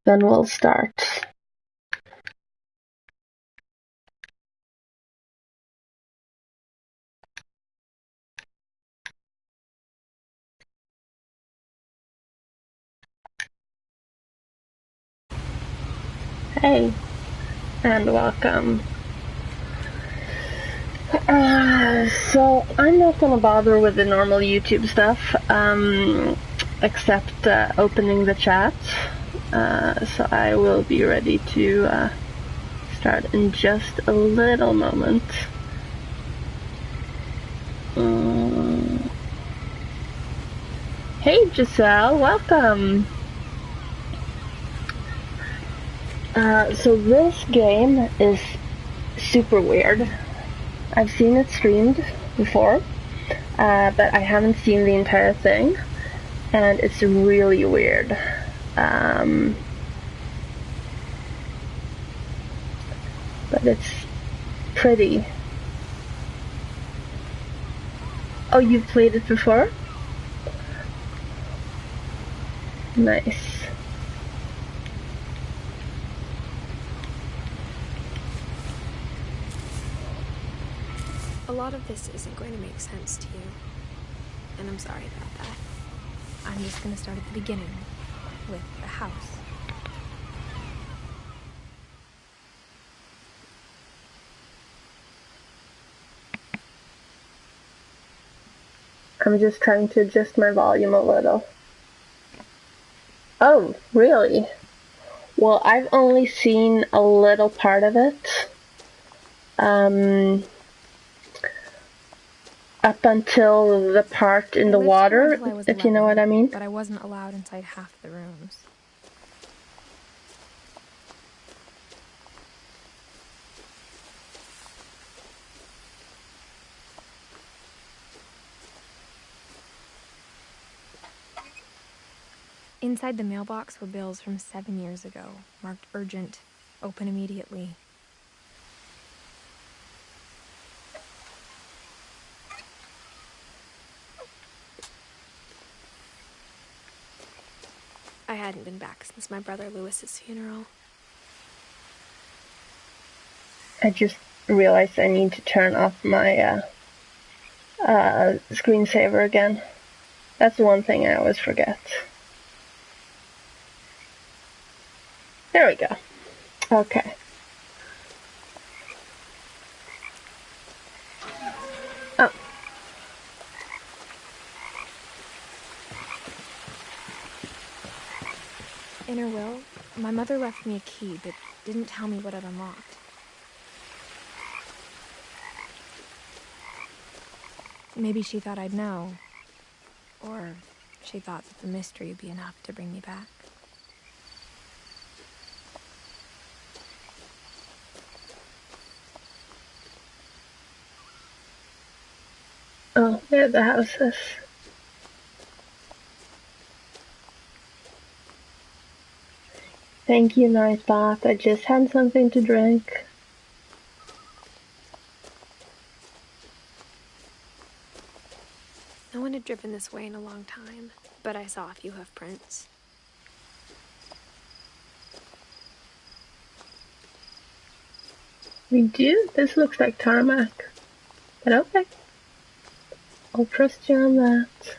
Then we'll start. Hey, and welcome. So I'm not gonna bother with the normal YouTube stuff, except opening the chat. So I will be ready to start in just a little moment. Hey Giselle, welcome! So this game is super weird. I've seen it streamed before, but I haven't seen the entire thing, and it's really weird. But it's pretty. Oh, you've played it before? Nice. A lot of this isn't going to make sense to you, and I'm sorry about that. I'm just going to start at the beginning, with the house. I'm just trying to adjust my volume a little. Oh, really? Well, I've only seen a little part of it. Up until the part in the water, if you know what I mean. But I wasn't allowed inside half the rooms. Inside the mailbox were bills from 7 years ago, marked urgent, open immediately. I hadn't been back since my brother Lewis's funeral. I just realized I need to turn off my screensaver again. That's the one thing I always forget. There we go. Okay. Oh. In her will, my mother left me a key, but didn't tell me what it unlocked. Maybe she thought I'd know. Or she thought that the mystery would be enough to bring me back. Oh, there the house is. Thank you, nice bath. I just had something to drink. No one had driven this way in a long time, but I saw a few hoof prints. We do? This looks like tarmac. But okay. I'll trust you on that.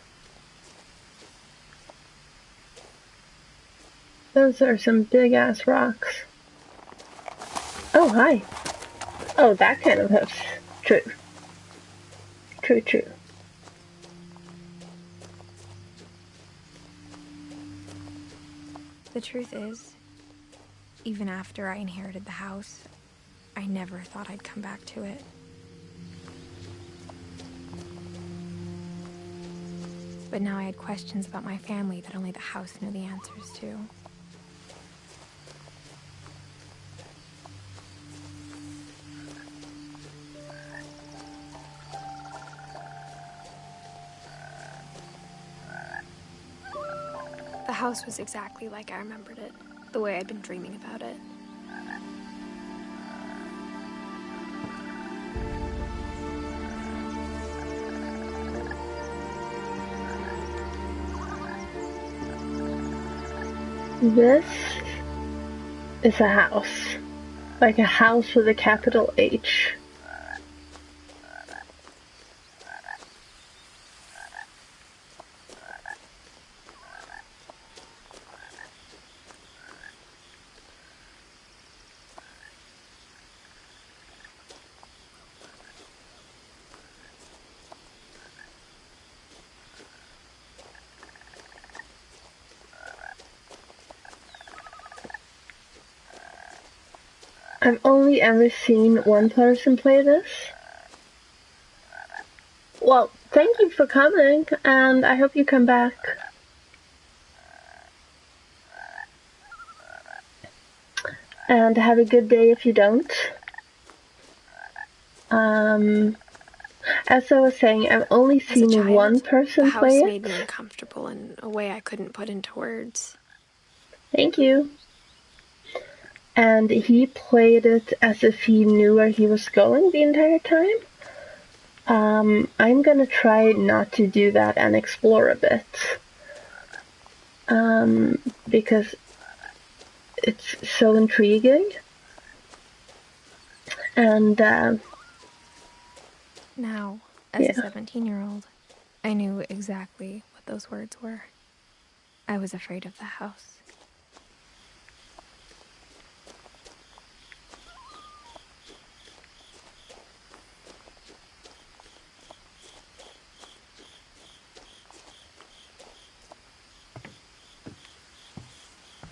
Those are some big-ass rocks. Oh, hi. Oh, that kind of hoofs. True. True, true. The truth is, even after I inherited the house, I never thought I'd come back to it. But now I had questions about my family that only the house knew the answers to. The house was exactly like I remembered it, the way I'd been dreaming about it. This is a house. Like a house with a capital H. I've only ever seen one person play this. Well, thank you for coming, and I hope you come back. And have a good day if you don't. As I was saying, I've only seen one person play it. The house made me uncomfortable in a way I couldn't put into words. Thank you. And he played it as if he knew where he was going the entire time. I'm gonna try not to do that and explore a bit. Because it's so intriguing. And, now, as a 17-year-old, I knew exactly what those words were. I was afraid of the house.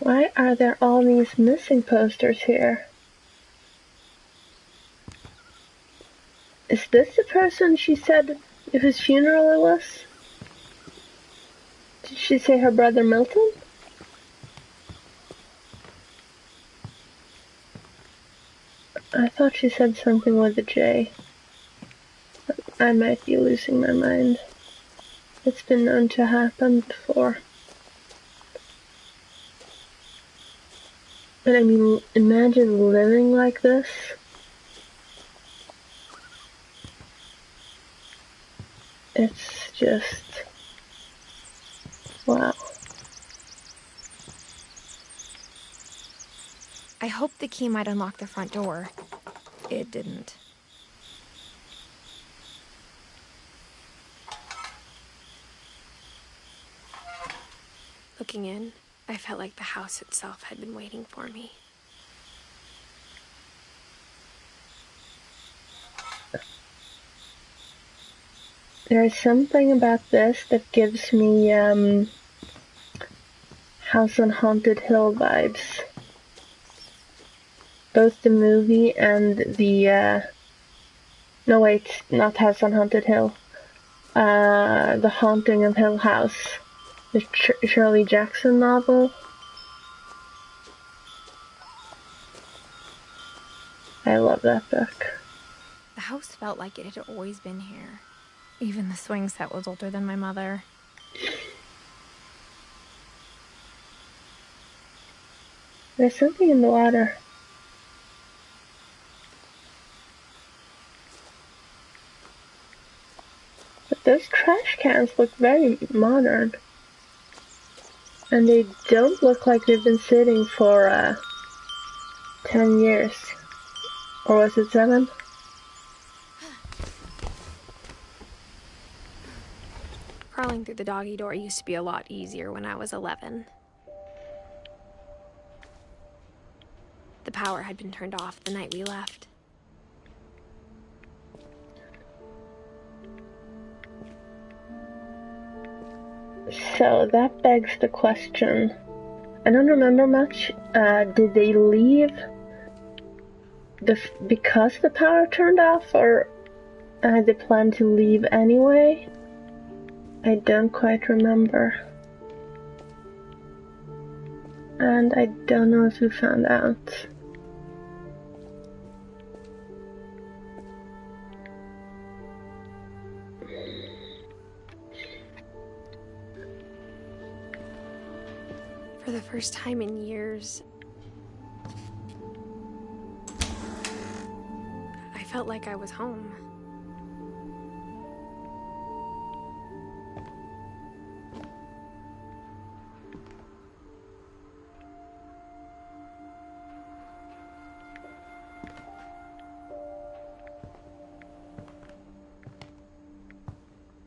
Why are there all these missing posters here? Is this the person she said whose funeral it was? Did she say her brother Milton? I thought she said something with a J. I might be losing my mind. It's been known to happen before. But I mean, imagine living like this. It's just... wow. I hoped the key might unlock the front door. It didn't. Looking in, I felt like the house itself had been waiting for me. There's something about this that gives me, House on Haunted Hill vibes. Both the movie and the, no wait, not House on Haunted Hill. The Haunting of Hill House. The Shirley Jackson novel. I love that book. The house felt like it had always been here. Even the swing set was older than my mother. There's something in the water. But those trash cans look very modern. And they don't look like they've been sitting for, 10 years. Or was it 7? Crawling through the doggy door used to be a lot easier when I was 11. The power had been turned off the night we left. So that begs the question. I don't remember much. Did they leave because the power turned off, or had they planned to leave anyway? I don't quite remember. And I don't know if we found out. For the first time in years, I felt like I was home.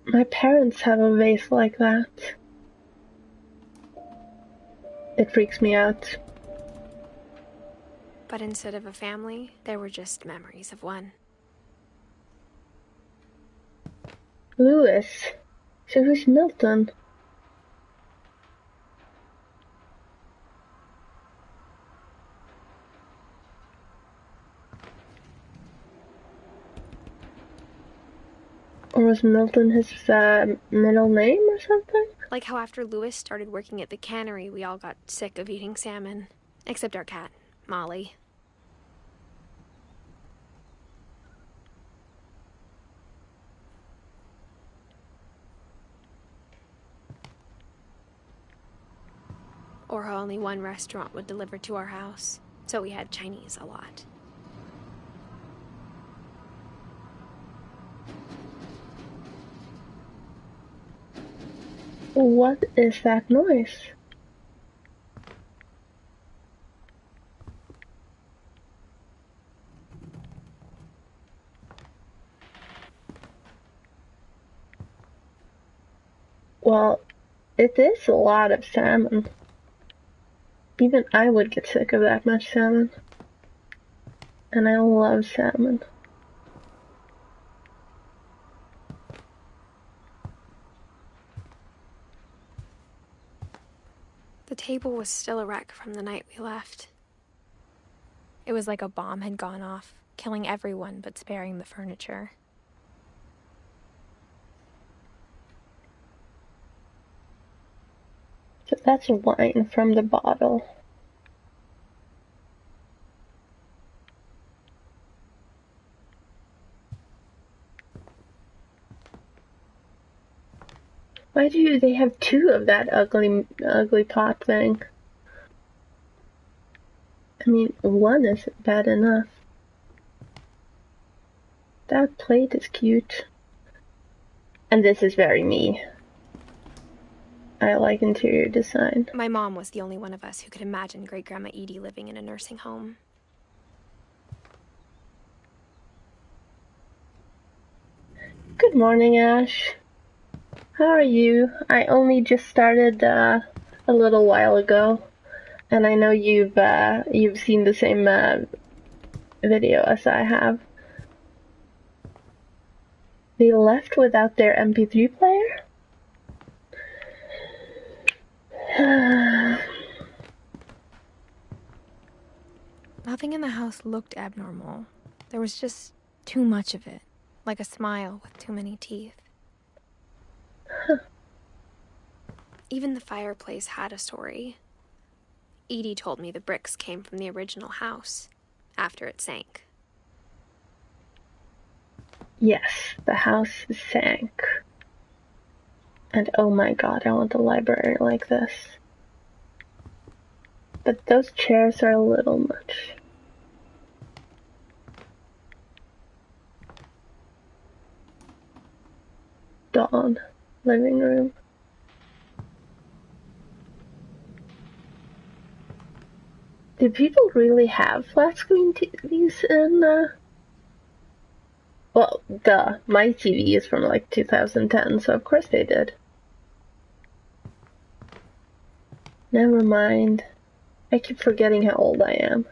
My parents have a vase like that. It freaks me out. But instead of a family, there were just memories of one. Lewis. So who's Milton? Or was Milton his middle name or something? Like how after Lewis started working at the cannery, we all got sick of eating salmon. Except our cat, Molly. Or how only one restaurant would deliver to our house, so we had Chinese a lot. What is that noise? Well, it is a lot of salmon. Even I would get sick of that much salmon. And I love salmon. The table was still a wreck from the night we left. It was like a bomb had gone off, killing everyone but sparing the furniture. So that's wine from the bottle. Why do they have two of that ugly pot thing? I mean, one is bad enough. That plate is cute. And this is very me. I like interior design. My mom was the only one of us who could imagine Great-Grandma Edie living in a nursing home. Good morning, Ash. How are you? I only just started a little while ago, and I know you've seen the same video as I have. They left without their MP3 player? Nothing in the house looked abnormal. There was just too much of it, like a smile with too many teeth. Even the fireplace had a story. Edie told me the bricks came from the original house, after it sank. Yes, the house sank. And oh my god, I want a library like this. But those chairs are a little much. Dawn, living room. Do people really have flat screen TVs in, well, duh, my TV is from like 2010, so of course they did. Never mind. I keep forgetting how old I am.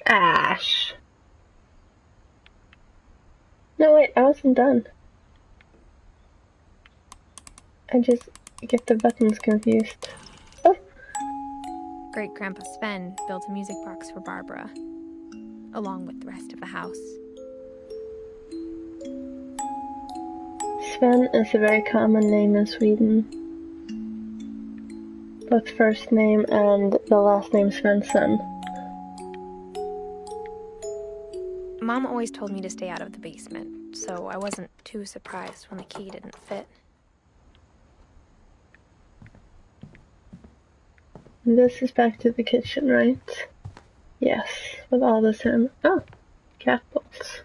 Ash. No, wait, I wasn't done. I just get the buttons confused. Oh! Great-Grandpa Sven built a music box for Barbara, along with the rest of the house. Sven is a very common name in Sweden. Both first name and the last name Svensson. Mom always told me to stay out of the basement, so I wasn't too surprised when the key didn't fit. This is back to the kitchen, right? Yes, with all this in. Oh, cat balls.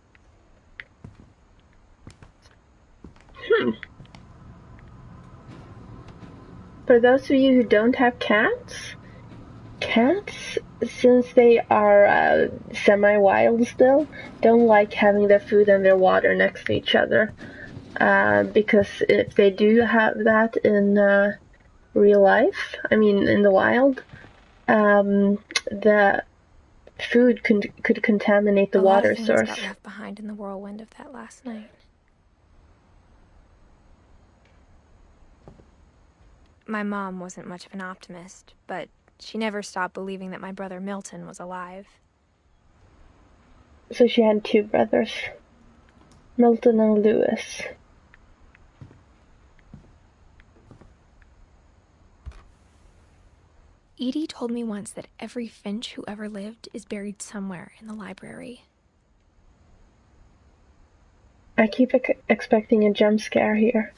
For those of you who don't have cats, cats since they are semi-wild still, don't like having their food and their water next to each other. Because if they do have that in real life, I mean in the wild, the food could contaminate the water source. A lot of things got left behind in the whirlwind of that last night. My mom wasn't much of an optimist, but she never stopped believing that my brother Milton was alive. So she had two brothers, Milton and Lewis. Edie told me once that every Finch who ever lived is buried somewhere in the library. I keep expecting a jump scare here.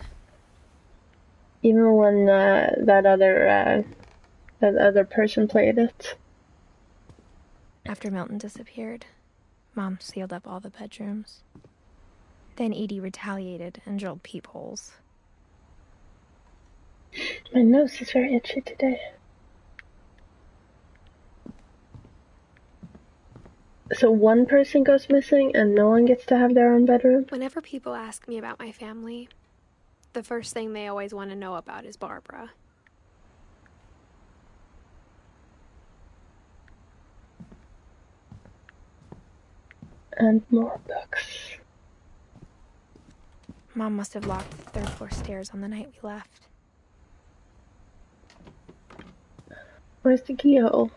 Even when that other person played it. After Milton disappeared, Mom sealed up all the bedrooms. Then Edie retaliated and drilled peepholes. My nose is very itchy today. So one person goes missing and no one gets to have their own bedroom? Whenever people ask me about my family, the first thing they always want to know about is Barbara. And more books. Mom must have locked the third floor stairs on the night we left. Where's the keyhole?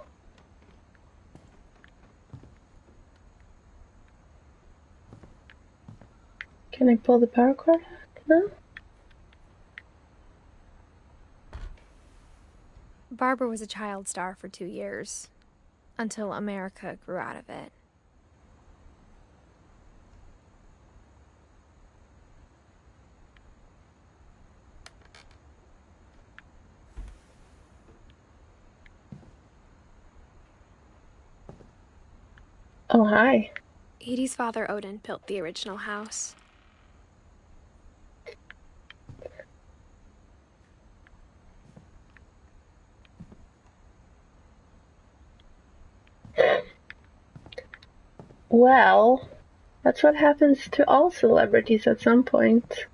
Can I pull the power cord out? No? Barbara was a child star for 2 years, until America grew out of it. Oh, hi. Edie's father, Odin, built the original house. Well, that's what happens to all celebrities at some point.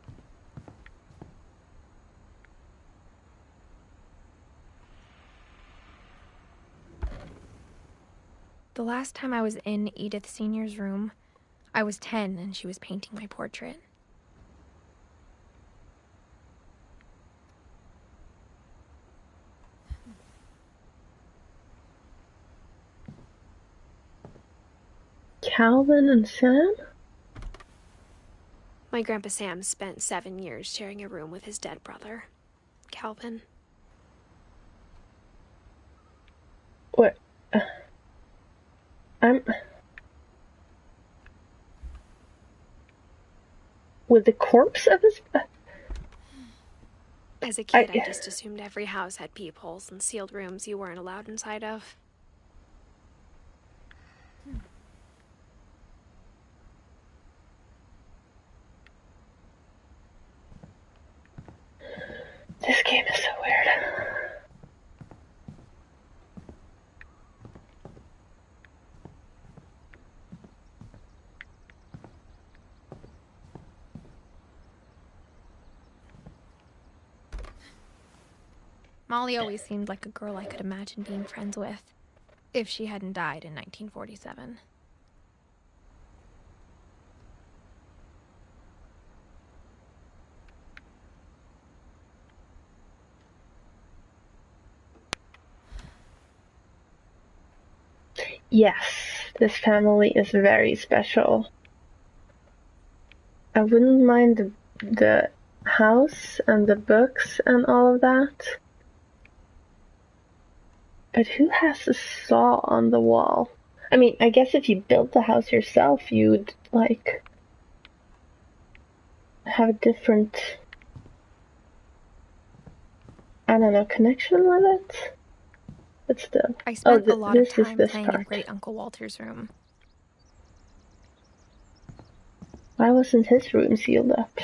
The last time I was in Edith Sr.'s room, I was 10 and she was painting my portrait. Calvin and Sam? My Grandpa Sam spent 7 years sharing a room with his dead brother, Calvin. What? I'm... With the corpse of his... As a kid, I just assumed every house had peepholes and sealed rooms you weren't allowed inside of. This game is so weird. Molly always seemed like a girl I could imagine being friends with, if she hadn't died in 1947. Yes, this family is very special. I wouldn't mind the house and the books and all of that. But who has a saw on the wall? I mean, I guess if you built the house yourself, you'd, like, have a different, I don't know, connection with it? But still. I spent a lot of time playing in Great Uncle Walter's room. Why wasn't his room sealed up?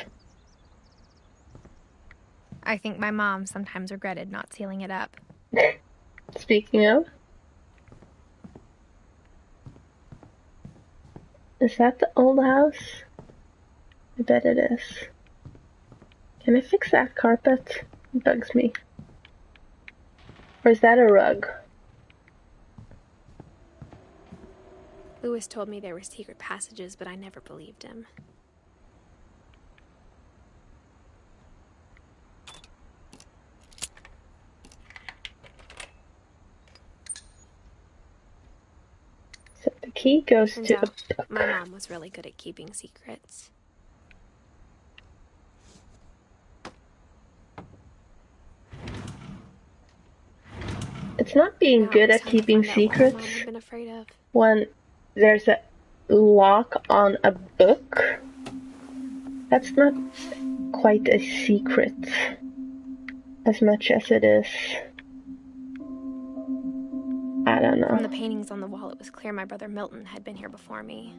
I think my mom sometimes regretted not sealing it up. Speaking of? Is that the old house? I bet it is. Can I fix that carpet? It bugs me. Or is that a rug? Lewis told me there were secret passages, but I never believed him. So the key goes Turns to out, a book. my mom was really good at keeping secrets. It's not being Now good it was at time to keeping find out what my mom secrets had been afraid of. when there's a lock on a book. That's not quite a secret as much as it is. I don't know. From the paintings on the wall, it was clear my brother Milton had been here before me.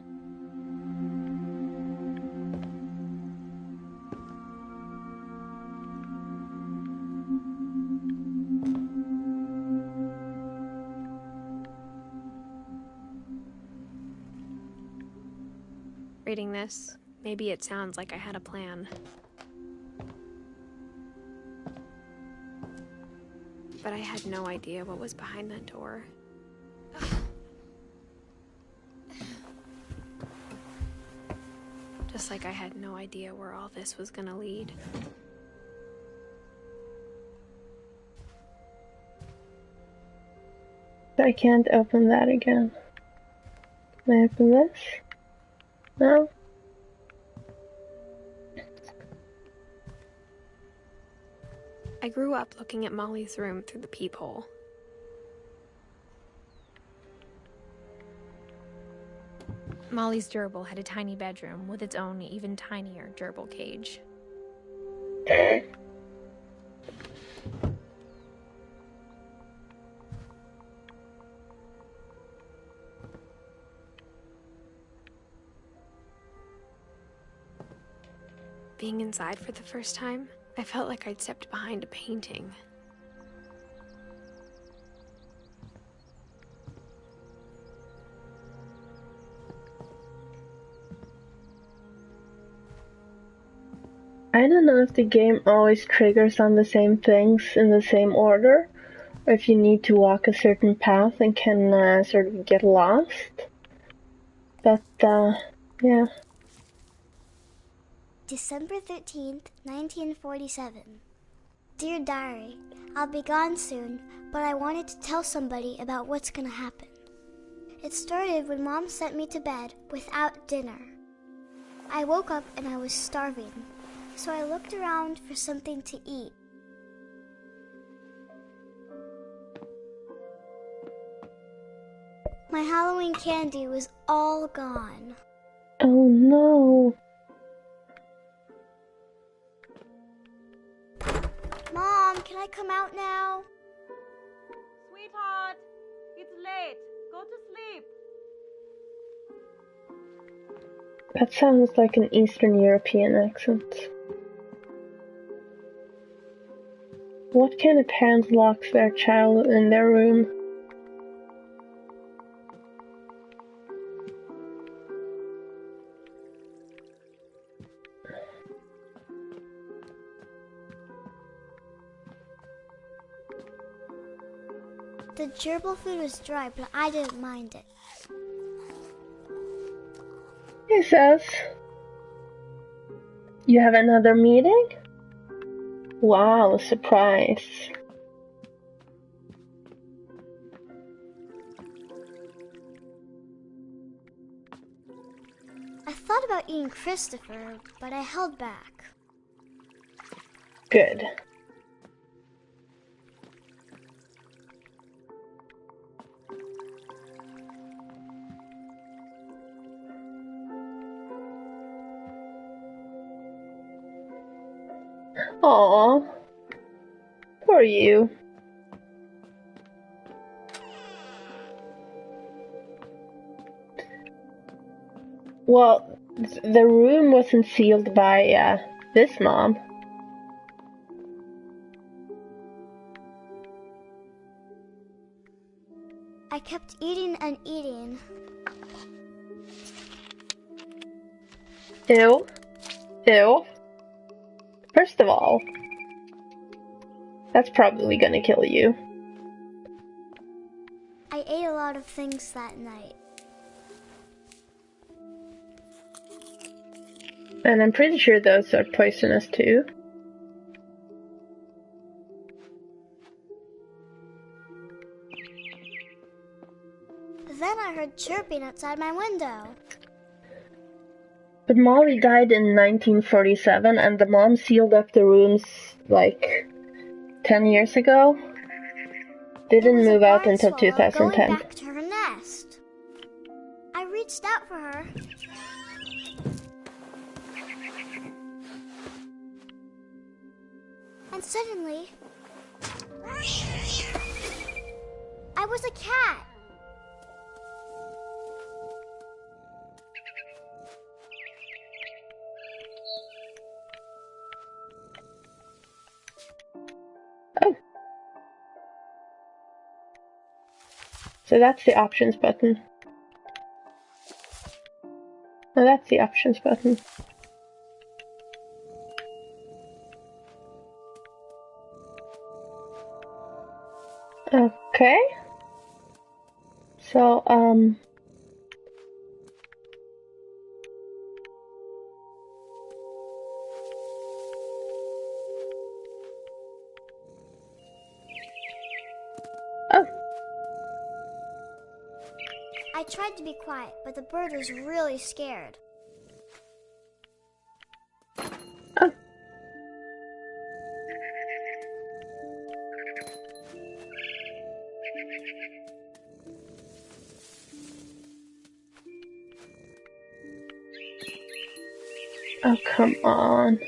Reading this, maybe it sounds like I had a plan. But I had no idea what was behind that door. Just like I had no idea where all this was gonna lead. I can't open that again. Can I open this? No? I grew up looking at Molly's room through the peephole. Molly's gerbil had a tiny bedroom with its own even tinier gerbil cage. Being inside for the first time, I felt like I'd stepped behind a painting. I don't know if the game always triggers on the same things in the same order, or if you need to walk a certain path and can sort of get lost. But, yeah. December 13th, 1947. Dear Diary, I'll be gone soon, but I wanted to tell somebody about what's gonna happen. It started when Mom sent me to bed without dinner. I woke up and I was starving, so I looked around for something to eat. My Halloween candy was all gone. Oh no. Mom, can I come out now? Sweetheart, it's late. Go to sleep. That sounds like an Eastern European accent. What kind of parent locks their child in their room? The gerbil food was dry, but I didn't mind it. He says, you have another meeting? Wow, surprise. I thought about eating Christopher, but I held back. Good. Aww. Poor you. Well, the room wasn't sealed by, this mom. I kept eating and eating. Ew. Ew. First of all, that's probably gonna kill you. I ate a lot of things that night. And I'm pretty sure those are poisonous too. Then I heard chirping outside my window. But Molly died in 1947, and the mom sealed up the rooms like 10 years ago. They didn't move out until Going 2010. back to her nest. I reached out for her. And suddenly, I was a cat. Oh. So that's the options button. Oh, that's the options button. Okay. So, oh. I tried to be quiet, but the bird was really scared. Oh. Oh, come on.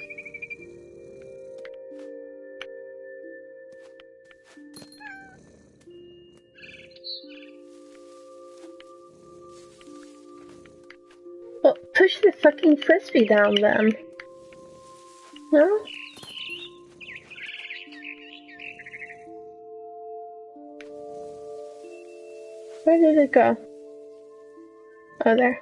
Well, push the fucking frisbee down then. No? Where did it go? Oh, there.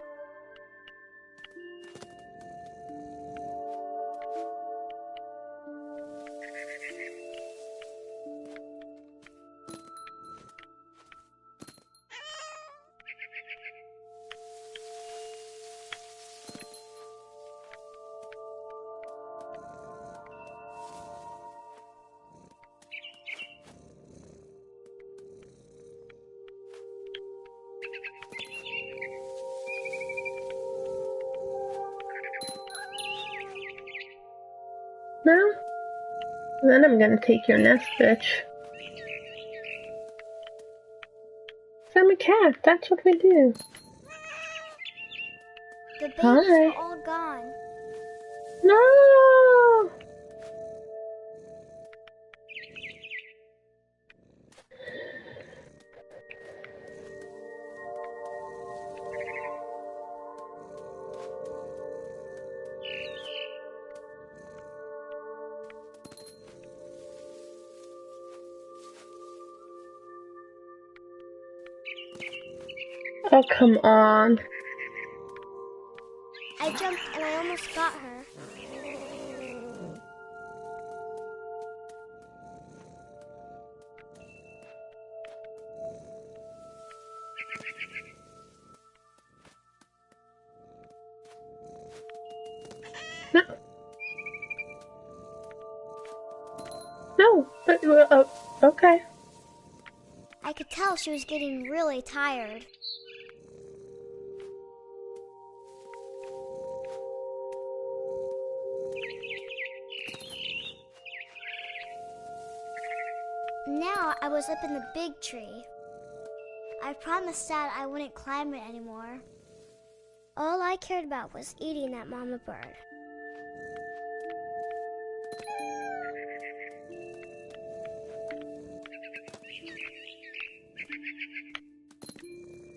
No? Then I'm gonna take your nest, bitch. So I'm a cat, that's what we do. The babies Hi. were all gone. No! Oh, come on. I jumped and I almost got her. No. No, but, okay. I could tell she was getting really tired. Now I was up in the big tree. I promised Dad I wouldn't climb it anymore. All I cared about was eating that mama bird.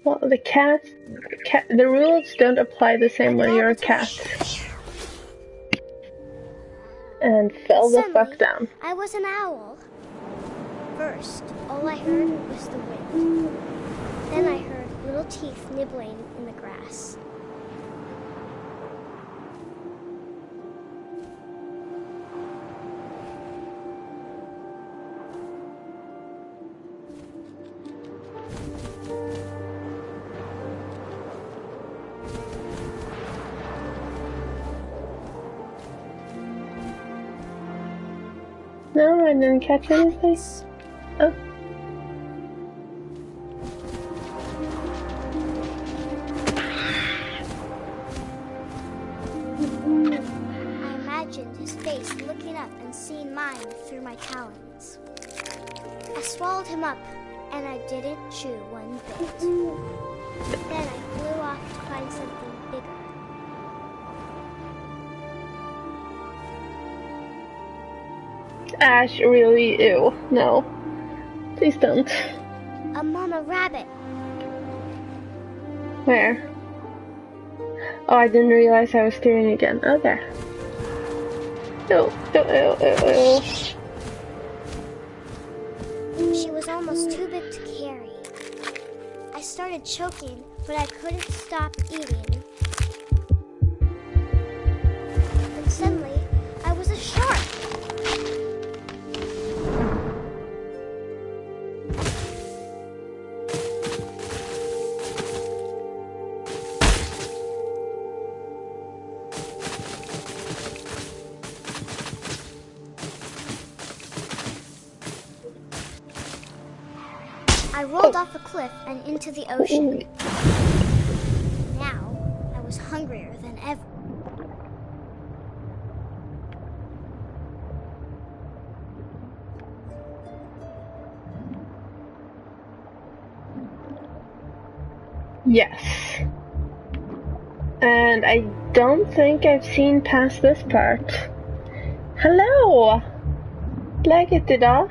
Well, the rules don't apply the same when you're a cat. And fell the fuck down. I was an owl. First, all I heard was the wind. Then I heard little teeth nibbling in the grass. No, I didn't catch anything. Oh. I imagined his face looking up and seeing mine through my talons. I swallowed him up, and I didn't chew one bit. Then I flew off to find something bigger. Ash, really? Ew. No. Please don't. A mama rabbit. Where? Oh, I didn't realize I was steering again. Oh, there. Ew, ew, ew, ew, ew. She was almost too big to carry. I started choking, but I couldn't stop eating. And suddenly, I was a shark. I rolled off a cliff and into the ocean. Now, I was hungrier than ever. Yes. And I don't think I've seen past this part. Hello! Läget idag?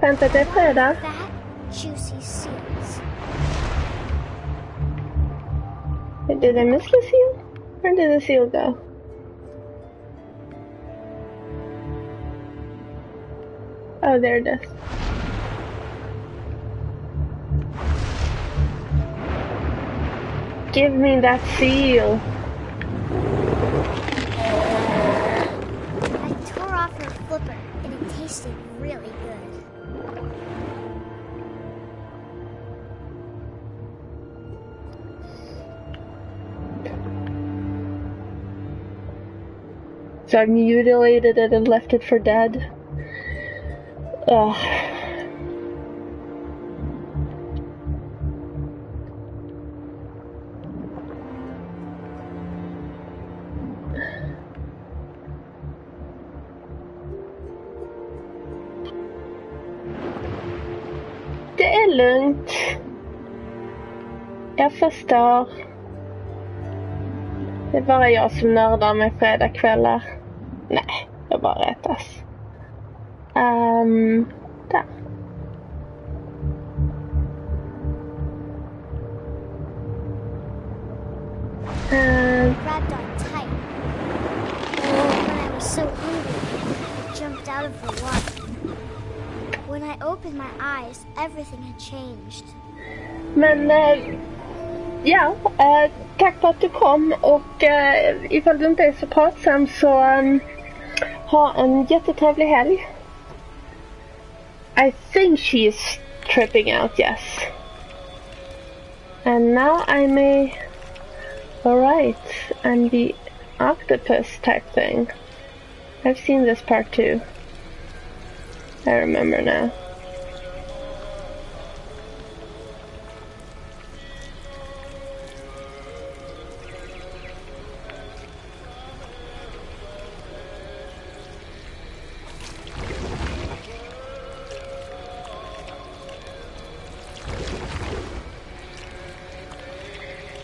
Skönt att det är fredag. Fat, juicy seals. Did I miss the seal? Where did the seal go? Oh, there it is. Give me that seal. I tore off her flipper, and it tasted really good. So I mutilated it and left it for dead. Ugh. Det är lugnt. Jag förstår. Det är bara jag som nördar med fredagskvällar. Nej, jag bara rättas. Där. Grabbed on tight. When I was so hungry, I jumped out of the water. When I opened my eyes, everything had changed. Men ja, tack för att du kom och ifall du inte är så pratsam så ha en jättetrevlig helg. I think she is tripping out, yes. And now I may... Alright, I'm the octopus type thing. I've seen this part too. I remember now.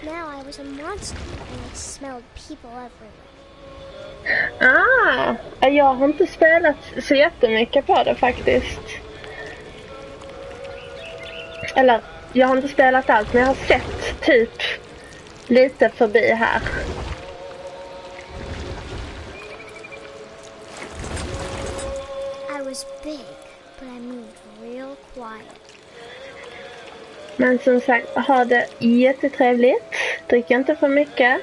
Now I was a monster and I smelled people everywhere. Jag har inte spelat så jättemycket på det faktiskt. Eller, jag har inte spelat allt, men jag har sett typ lite förbi här. I was big, but I moved real quiet. Men som sagt, ha det jättetrevligt. Drick inte för mycket.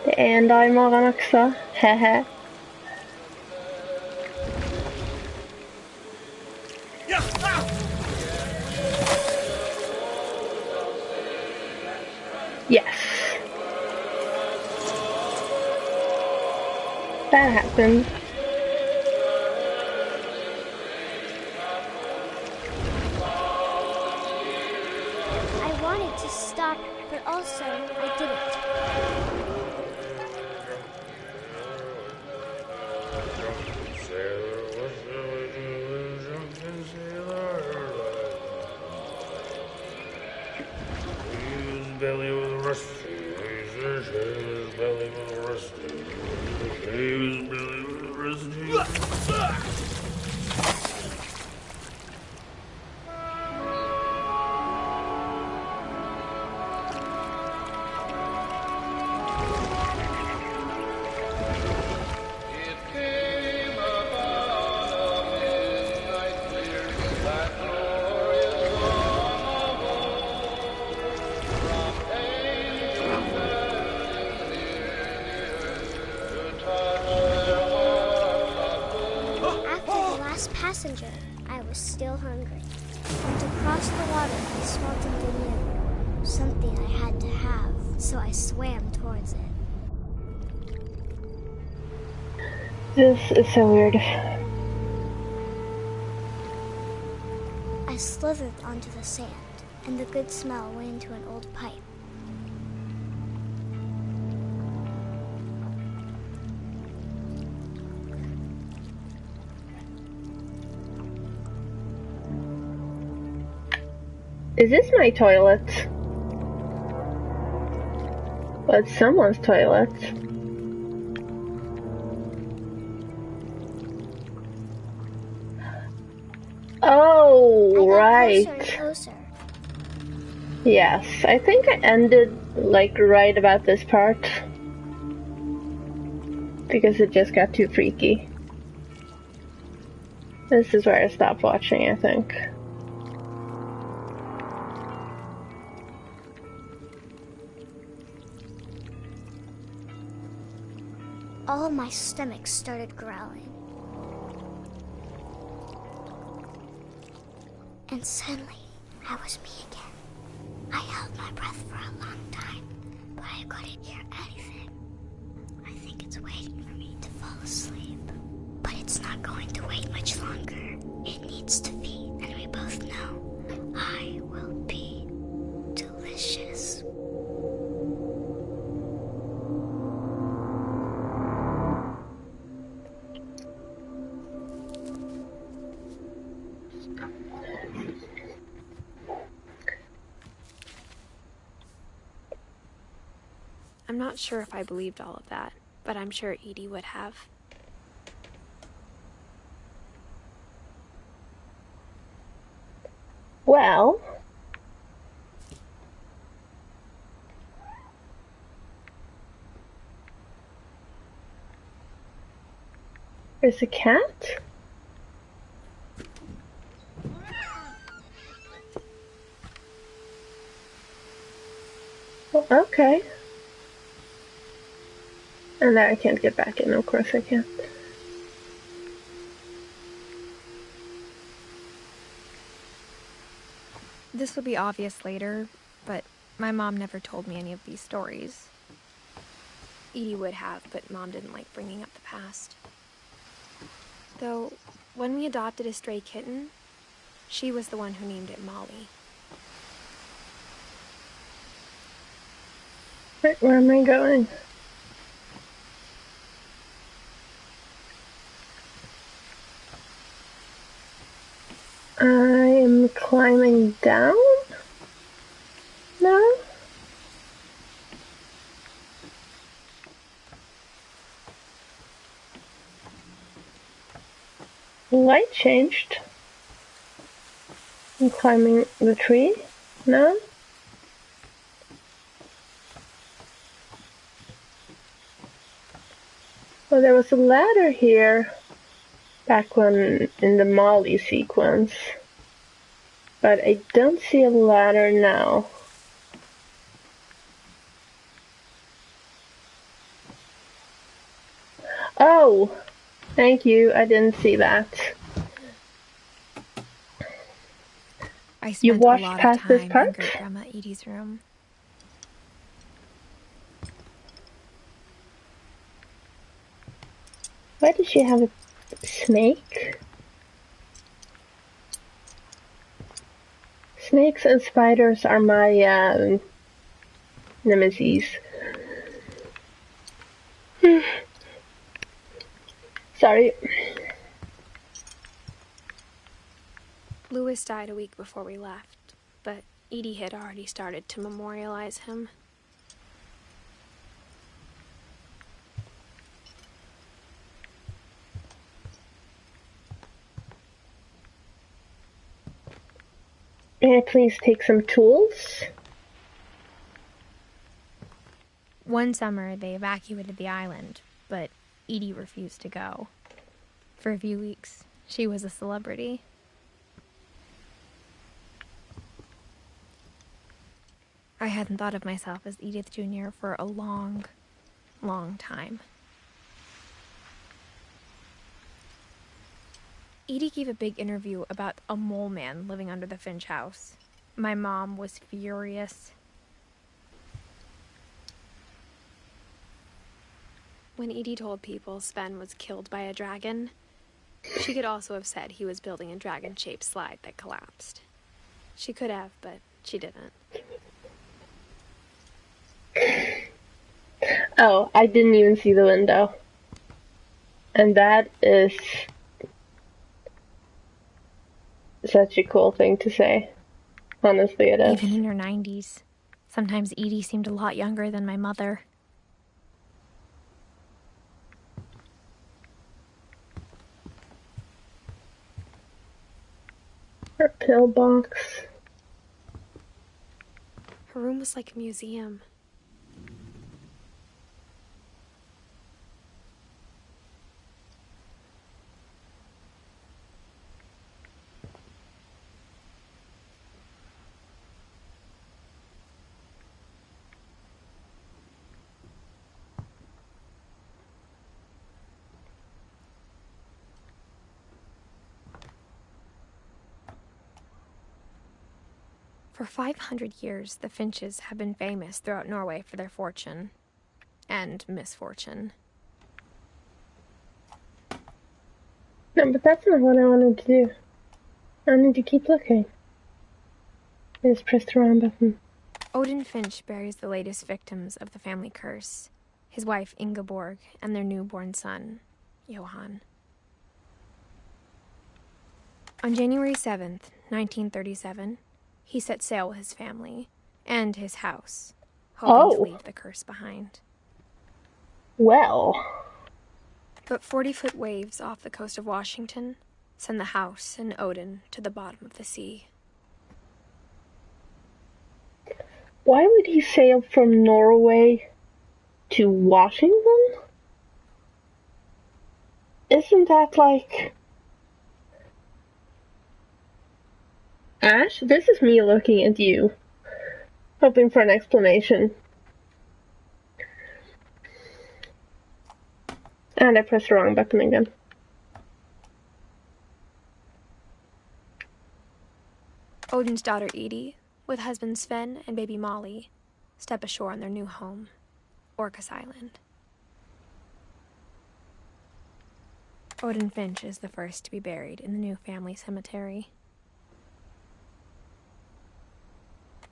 Det är en dag imorgon också. Hehe. Yes. That happened. stop, but also I didn't. Belly was rusty, his belly was rusty, his belly was rusty. Passenger, I was still hungry. And to cross the water, I smelled something new. Something I had to have, so I swam towards it. This is so weird. I slithered onto the sand, and the good smell went into an old pipe. Is this my toilet? Well, it's someone's toilet. Oh, right. Closer and closer. Yes, I think I ended like right about this part. Because it just got too freaky. This is where I stopped watching, I think. All of my stomach started growling. And suddenly, I was me again. I held my breath for a long time, but I couldn't hear anything. I think it's waiting for me to fall asleep. But it's not going to wait much longer. It needs to feed, and we both know I will be delicious. I'm not sure if I believed all of that, but I'm sure Edie would have. Well, there's a cat? Oh, okay. And now I can't get back in, of course I can't. This will be obvious later, but my mom never told me any of these stories. Edie would have, but Mom didn't like bringing up the past. Though, when we adopted a stray kitten, she was the one who named it Molly. Wait, where am I going? I am climbing down? No? Light changed. I'm climbing the tree? No? Well, there was a ladder here back when in the Molly sequence. But I don't see a ladder now. Oh! Thank you, I didn't see that. I spent You a watched lot past of this time part? in Great Grandma Edie's room. Why does she have a snake? Snakes and spiders are my nemesis. Sorry. Louis died a week before we left, but Edie had already started to memorialize him. May I please take some tools? One summer, they evacuated the island, but Edie refused to go. For a few weeks, she was a celebrity. I hadn't thought of myself as Edith Jr. for a long, long time. Edie gave a big interview about a mole man living under the Finch house. My mom was furious. When Edie told people Sven was killed by a dragon, she could also have said he was building a dragon-shaped slide that collapsed. She could have, but she didn't. Oh, I didn't even see the window. And that is such a cool thing to say. Honestly, it is. Even in her 90s. Sometimes Edie seemed a lot younger than my mother. Her pillbox. Her room was like a museum. For 500 years, the Finches have been famous throughout Norway for their fortune and misfortune. No, but that's not what I wanted to do. I need to keep looking. I just pressed the wrong button. Odin Finch buries the latest victims of the family curse, his wife Ingeborg and their newborn son, Johan. On January 7th, 1937, he set sail with his family and his house, hoping to leave the curse behind. Well. But 40-foot waves off the coast of Washington send the house and Odin to the bottom of the sea. Why would he sail from Norway to Washington? Isn't that like... Ash, this is me looking at you, hoping for an explanation. And I pressed the wrong button again. Odin's daughter Edie, with husband Sven and baby Molly, step ashore on their new home, Orcas Island. Odin Finch is the first to be buried in the new family cemetery.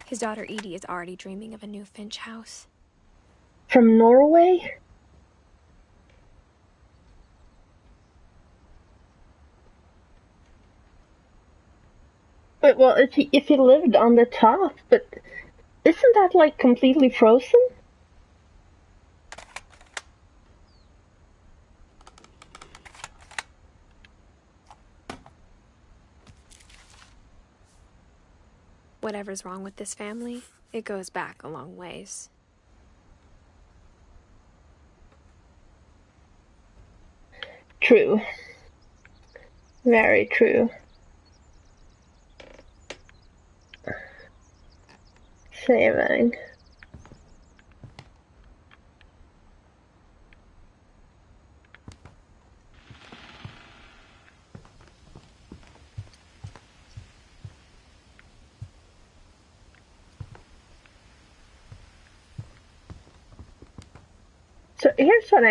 His daughter Edie is already dreaming of a new Finch house. From Norway? But, well, if he lived on the top, but isn't that, like, completely frozen? Whatever's wrong with this family, it goes back a long ways. True. Very true. Saving. So here's what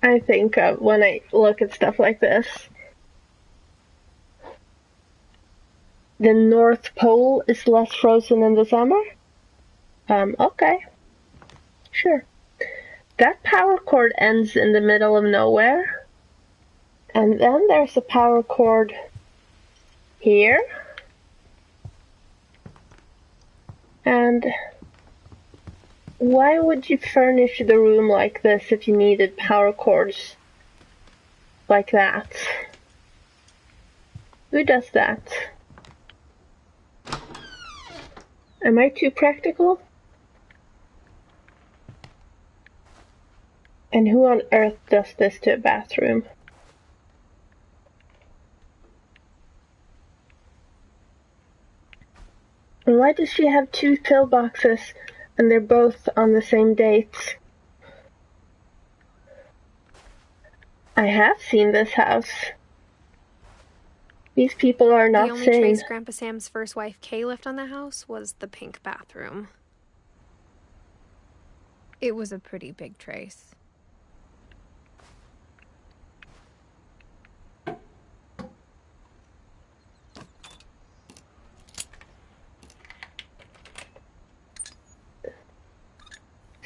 I think of when I look at stuff like this. The North Pole is less frozen in the summer? Okay. Sure. That power cord ends in the middle of nowhere. And then there's a power cord here. And why would you furnish the room like this if you needed power cords like that? Who does that? Am I too practical? And who on earth does this to a bathroom? And why does she have two pillboxes and they're both on the same dates? I have seen this house. These people are not The only sane. trace Grandpa Sam's first wife, Kay, left on the house was the pink bathroom. It was a pretty big trace.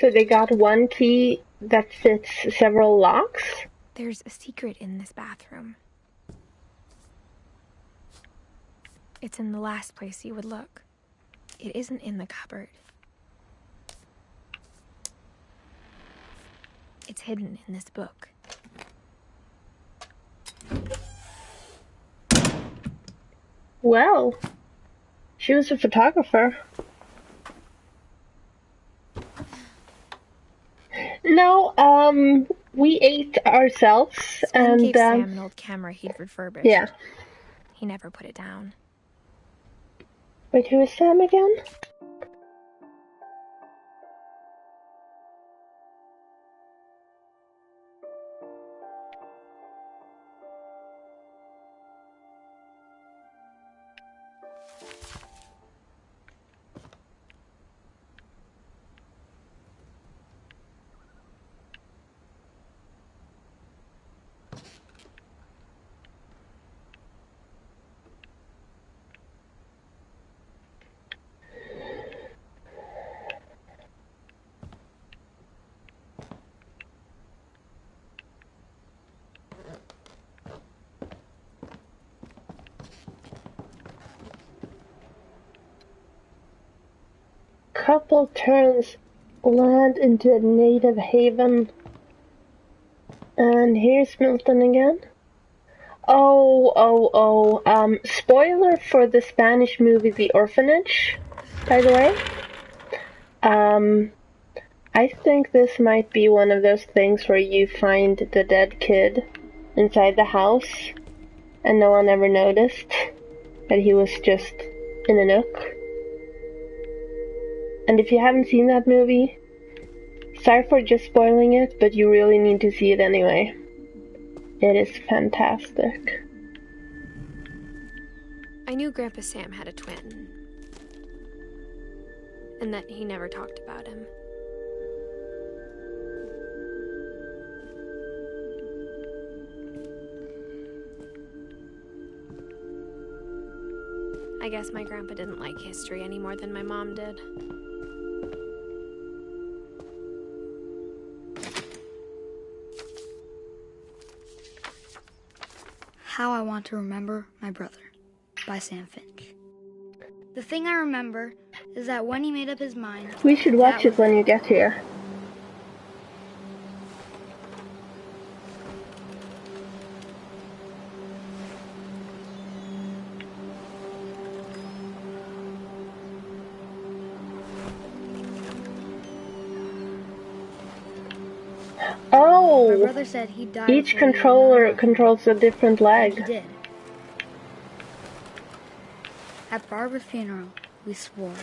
So they got one key that fits several locks? There's a secret in this bathroom. It's in the last place you would look. It isn't in the cupboard. It's hidden in this book. Well, she was a photographer. No, we ate ourselves Sven and gave Sam an old camera he'd refurbished. yeah. He never put it down. Wait, who is Sam again? Couple turns land into a native haven. And here's Milton again. Spoiler for the Spanish movie The Orphanage, by the way. I think this might be one of those things where you find the dead kid inside the house and no one ever noticed that he was just in a nook. And if you haven't seen that movie, sorry for just spoiling it, but you really need to see it anyway. It is fantastic. I knew Grandpa Sam had a twin. And that he never talked about him. I guess my grandpa didn't like history any more than my mom did. How I Want to Remember My Brother by Sam Finch. The thing I remember is that when he made up his mind... We should watch it when you get here. Oh! My brother said he died. Each controller controls a different leg. He did. At Barbara's funeral, we swore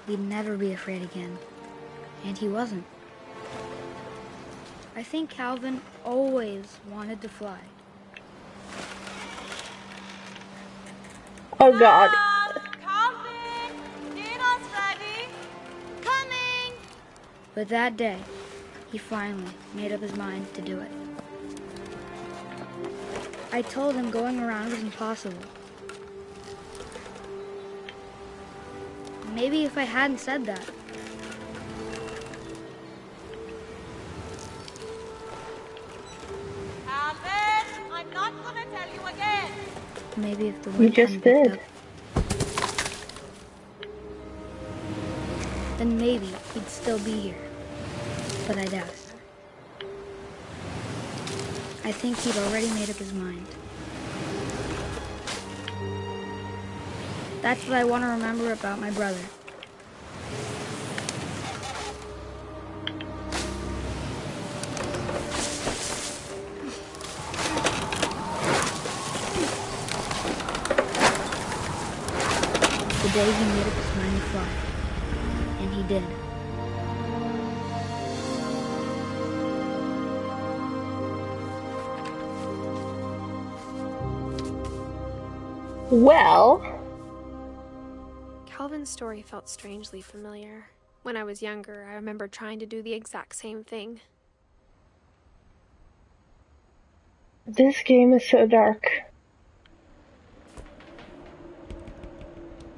we'd never be afraid again. And he wasn't. I think Calvin always wanted to fly. Oh God. Calvin! Dinner's ready! Coming! But that day, he finally made up his mind to do it. I told him going around was impossible. Maybe if I hadn't said that, Maybe if the You wind just hadn't picked did. up, then maybe he'd still be here. But I doubt it. I think he'd already made up his mind. That's what I want to remember about my brother. The day he made up his mind to fly. And he did. Well, Calvin's story felt strangely familiar. When I was younger, I remember trying to do the exact same thing. this game is so dark.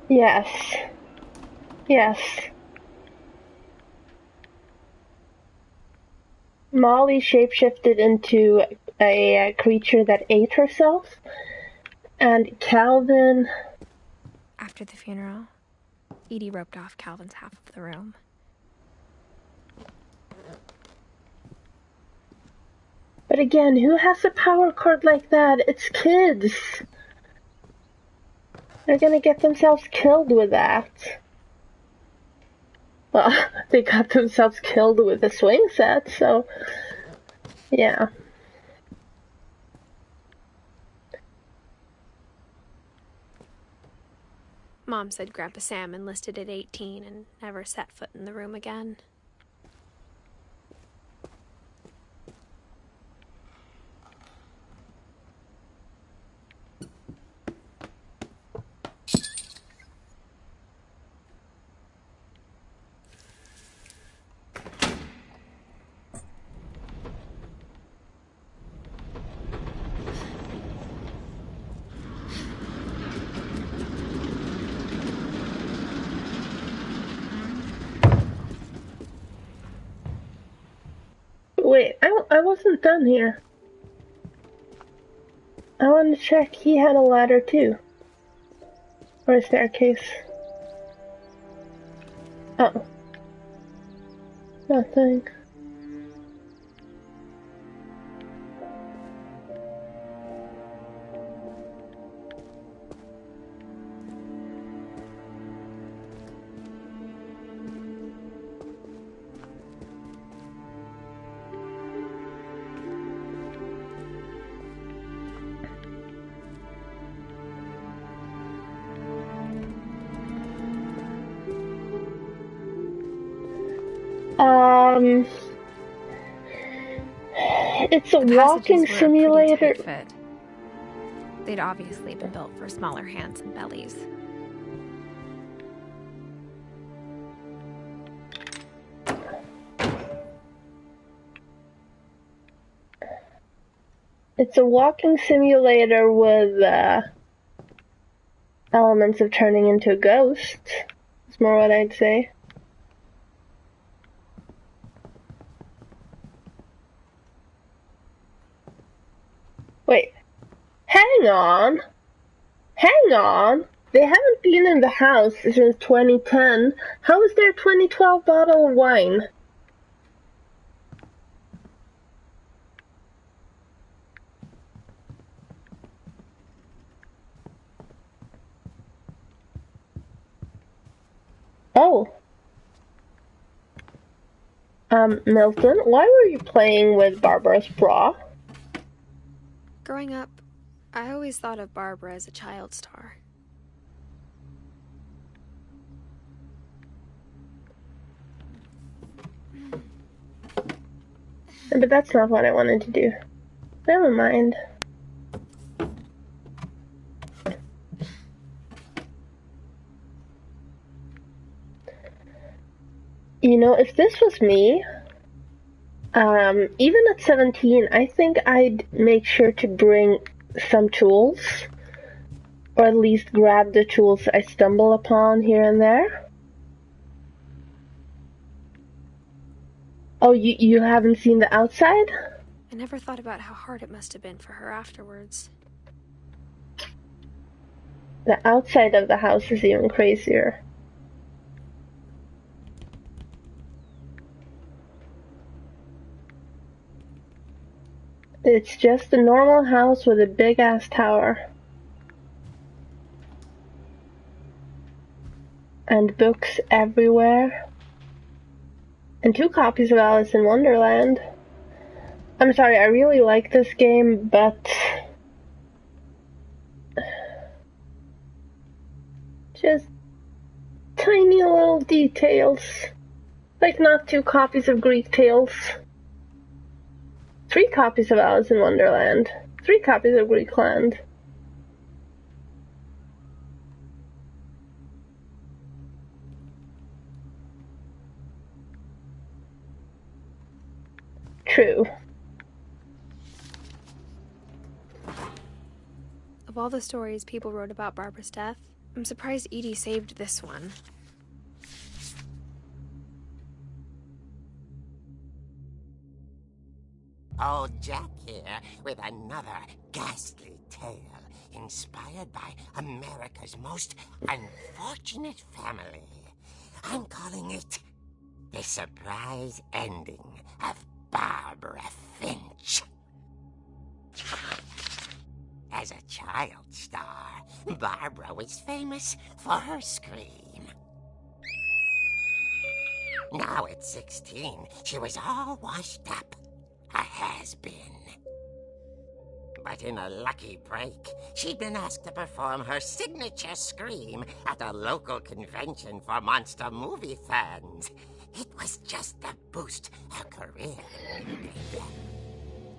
Yes. Yes. Molly shapeshifted into a creature that ate herself, and Calvin... After the funeral, Edie roped off Calvin's half of the room. But again, who has a power cord like that? It's kids. They're gonna get themselves killed with that. Well, they got themselves killed with the swing set, so... yeah. Mom said Grandpa Sam enlisted at 18 and never set foot in the room again. Wait, I wasn't done here. I wanted to check he had a ladder too. Or a staircase. Oh. Nothing. It's a The walking passages were a pretty simulator. tight fit. They'd obviously been built for smaller hands and bellies. It's a walking simulator with elements of turning into a ghost. That's more what I'd say. Wait. Hang on. Hang on. They haven't been in the house since 2010. How is there a 2012 bottle of wine? Oh. Milton, why were you playing with Barbara's bra? Growing up, I always thought of Barbara as a child star. But that's not what I wanted to do. Never mind. You know, if this was me, even at 17, I think I'd make sure to bring some tools, or at least grab the tools I stumble upon here and there. Oh, you haven't seen the outside? I never thought about how hard it must have been for her afterwards. The outside of the house is even crazier. It's just a normal house with a big-ass tower. And books everywhere. And 2 copies of Alice in Wonderland. I'm sorry, I really like this game, but just tiny little details. Like not 2 copies of Greek Tales. 3 copies of Alice in Wonderland. 3 copies of Greekland. True. Of all the stories people wrote about Barbara's death, I'm surprised Edie saved this one. Old Jack here with another ghastly tale inspired by America's most unfortunate family. I'm calling it The Surprise Ending of Barbara Finch. As a child star, Barbara was famous for her scream. Now at 16, she was all washed up. A has-been. But in a lucky break, she'd been asked to perform her signature scream at a local convention for monster movie fans. It was just the boost her career needed.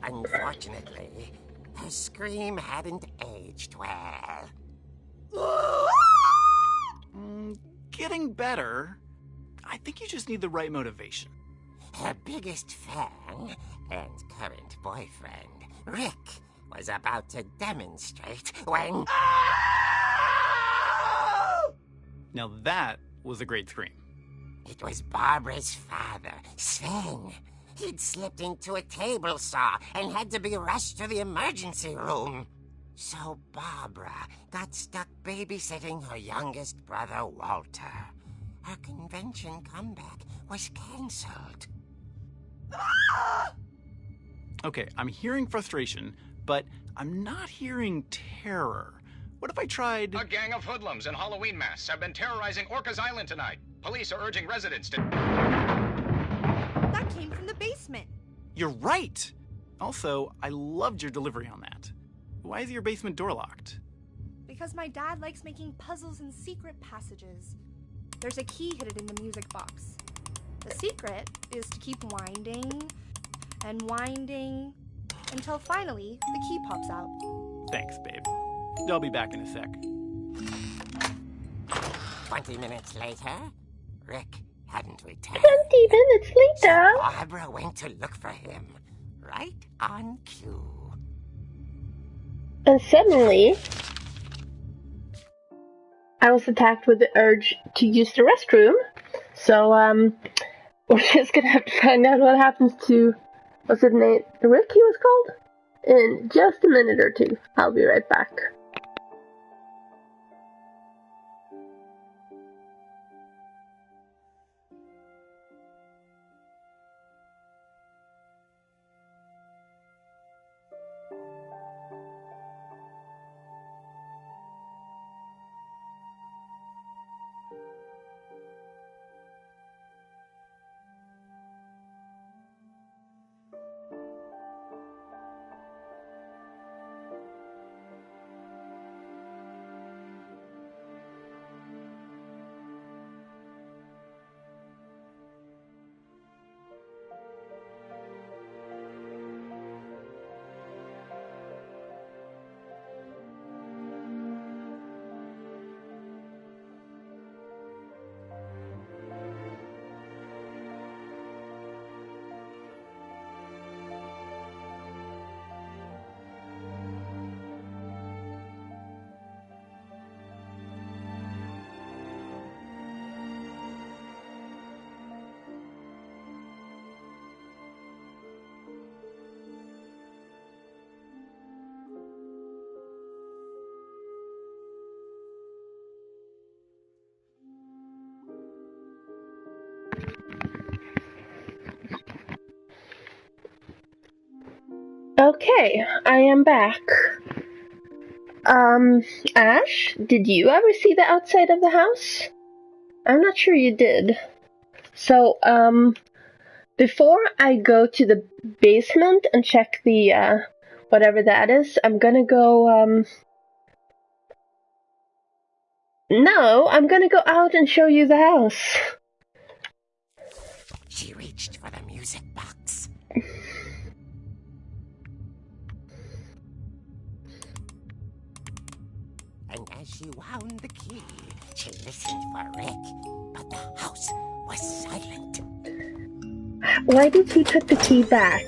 Unfortunately, her scream hadn't aged well. Getting better. I think you just need the right motivation. Her biggest fan and current boyfriend, Rick, was about to demonstrate when... Now that was a great scream. It was Barbara's father, Sven. He'd slipped into a table saw and had to be rushed to the emergency room. So Barbara got stuck babysitting her youngest brother, Walter. Her convention comeback was cancelled. Okay, I'm hearing frustration, but I'm not hearing terror. What if I tried... A gang of hoodlums in Halloween masks have been terrorizing Orcas Island tonight. Police are urging residents to... That came from the basement. You're right! Also, I loved your delivery on that. Why is your basement door locked? Because my dad likes making puzzles and secret passages. There's a key hidden in the music box. The secret is to keep winding and winding until finally the key pops out. Thanks, babe. I'll be back in a sec. 20 minutes later, Rick hadn't returned. 20 minutes later? So Barbara went to look for him, right on cue. And suddenly, I was attacked with the urge to use the restroom. So, we're just gonna have to find out what happens to, what's his name? Rick, he was called? In just a minute or two. I'll be right back. Okay, I am back. Ash, did you ever see the outside of the house? I'm not sure you did. So, before I go to the basement and check the, whatever that is, I'm gonna go, no, I'm gonna go out and show you the house. She reached for the music box. And as she wound the key, she listened for Rick, but the house was silent. Why did he put the key back?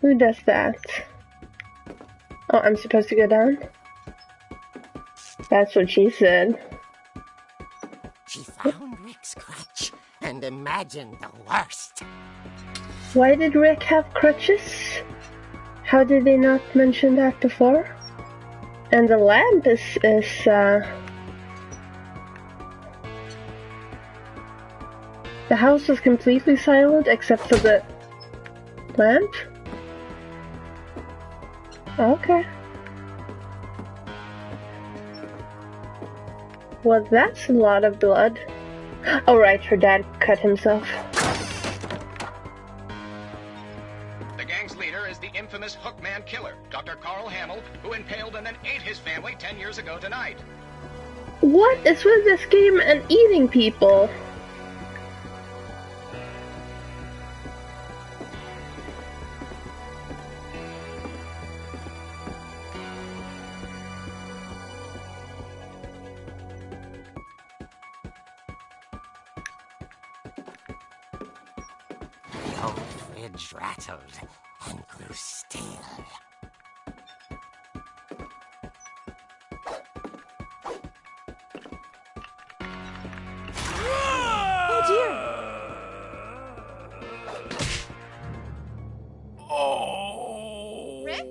Who does that? Oh, I'm supposed to go down? That's what she said. She found Rick's crutch and imagined the worst. Why did Rick have crutches? How did they not mention that before? And the lamp is the house is completely silent except for the lamp? Okay. Well, that's a lot of blood. Oh right, her dad cut himself. The gang's leader is the infamous Hookman killer, Dr. Carl Hamill, who impaled and then ate his family 10 years ago tonight. What is with this game and eating people? The old fridge rattled and grew still. Oh dear! Oh! Rick?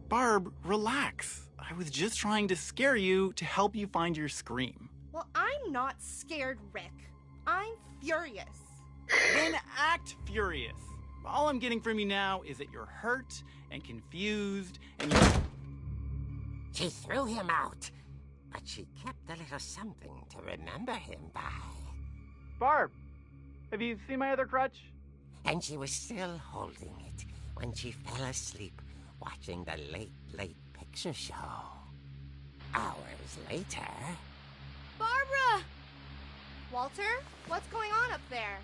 Barb, relax. I was just trying to scare you to help you find your scream. Well, I'm not scared, Rick. I'm furious. Then act furious. All I'm getting from you now is that you're hurt and confused and you... She threw him out, but she kept a little something to remember him by. Barb, have you seen my other crutch? And she was still holding it when she fell asleep watching the late picture show. Hours later... Barbara! Walter, what's going on up there?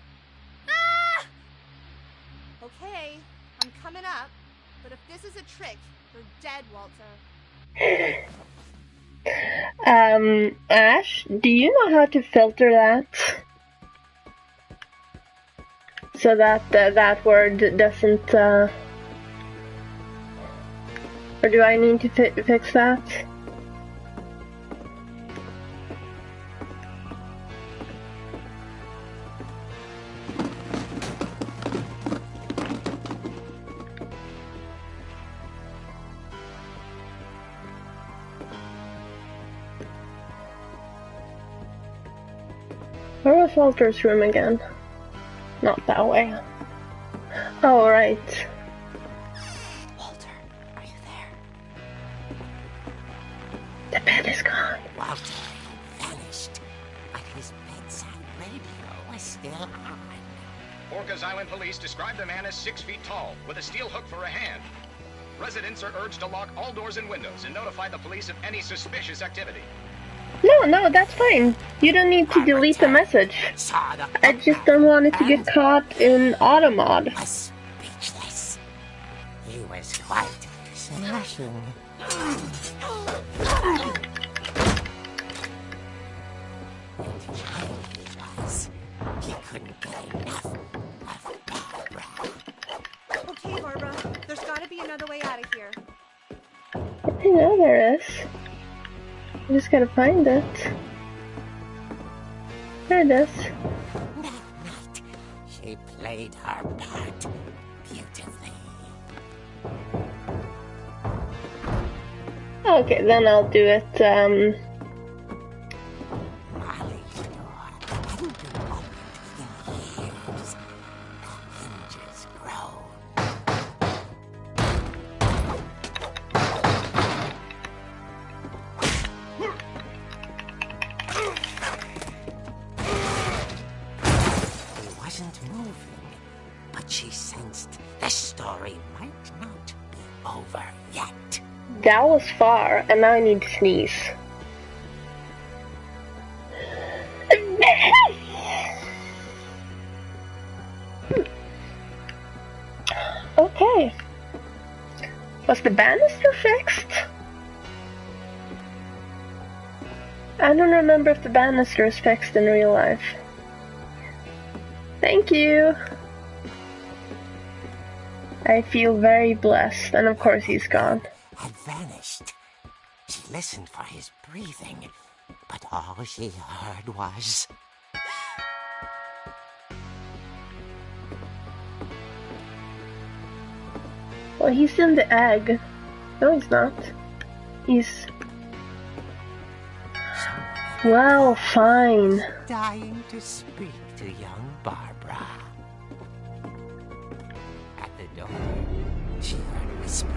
Ah! Okay, I'm coming up, but if this is a trick, you're dead, Walter. Ash, do you know how to filter that? So that that word doesn't, or do I need to fix that? Where was Walter's room again? Not that way. Oh, right. Walter, are you there? The bed is gone. Walter vanished, but his bedside radio was still on. Orcas Island police describe the man as 6 feet tall, with a steel hook for a hand. Residents are urged to lock all doors and windows and notify the police of any suspicious activity. No, that's fine. You don't need to delete the message. I just don't want it to get caught in Automod. Was speechless. He was quite smashing. And young he was. He couldn't get enough of Barbara. Okay, Barbara, there's gotta be another way out of here. I know there is. I just gotta find it. There it is. That night, she played her part beautifully. Okay, then I'll do it, Molly's door hadn't been opened in years. story might not be over yet. That was far, and now I need to sneeze. Okay. Was the banister fixed? I don't remember if the banister is fixed in real life. Thank you. I feel very blessed, and of course he's gone. Had vanished. She listened for his breathing, but all she heard was... Well, he's in the egg. No, he's not. He's... Well, fine. dying to speak to young Barbara. At the door, she heard whispering.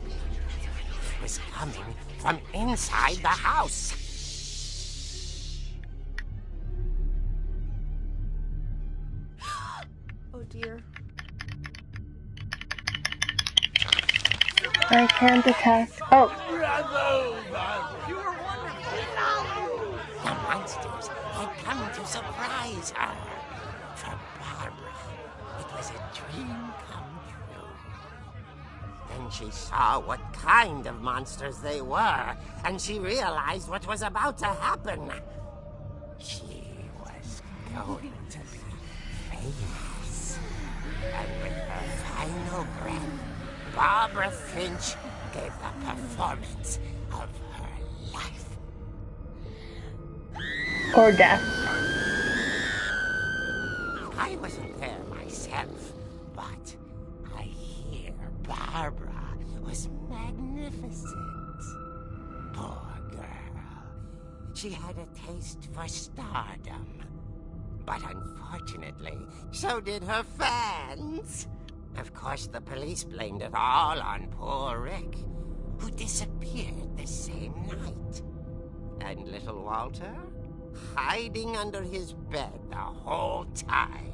It was coming from inside the house. Oh dear. I can't attack. Oh. The monsters had come to surprise her. For Barbara, it was a dream come true. Then she saw what kind of monsters they were, and she realized what was about to happen. She was going to be famous. And with her final breath, Barbara Finch gave the performance of her life. Or death. I wasn't there myself, but I hear Barbara was magnificent. Poor girl. She had a taste for stardom. But unfortunately, so did her fans. Of course, the police blamed it all on poor Rick, who disappeared the same night. And little Walter? Hiding under his bed the whole time.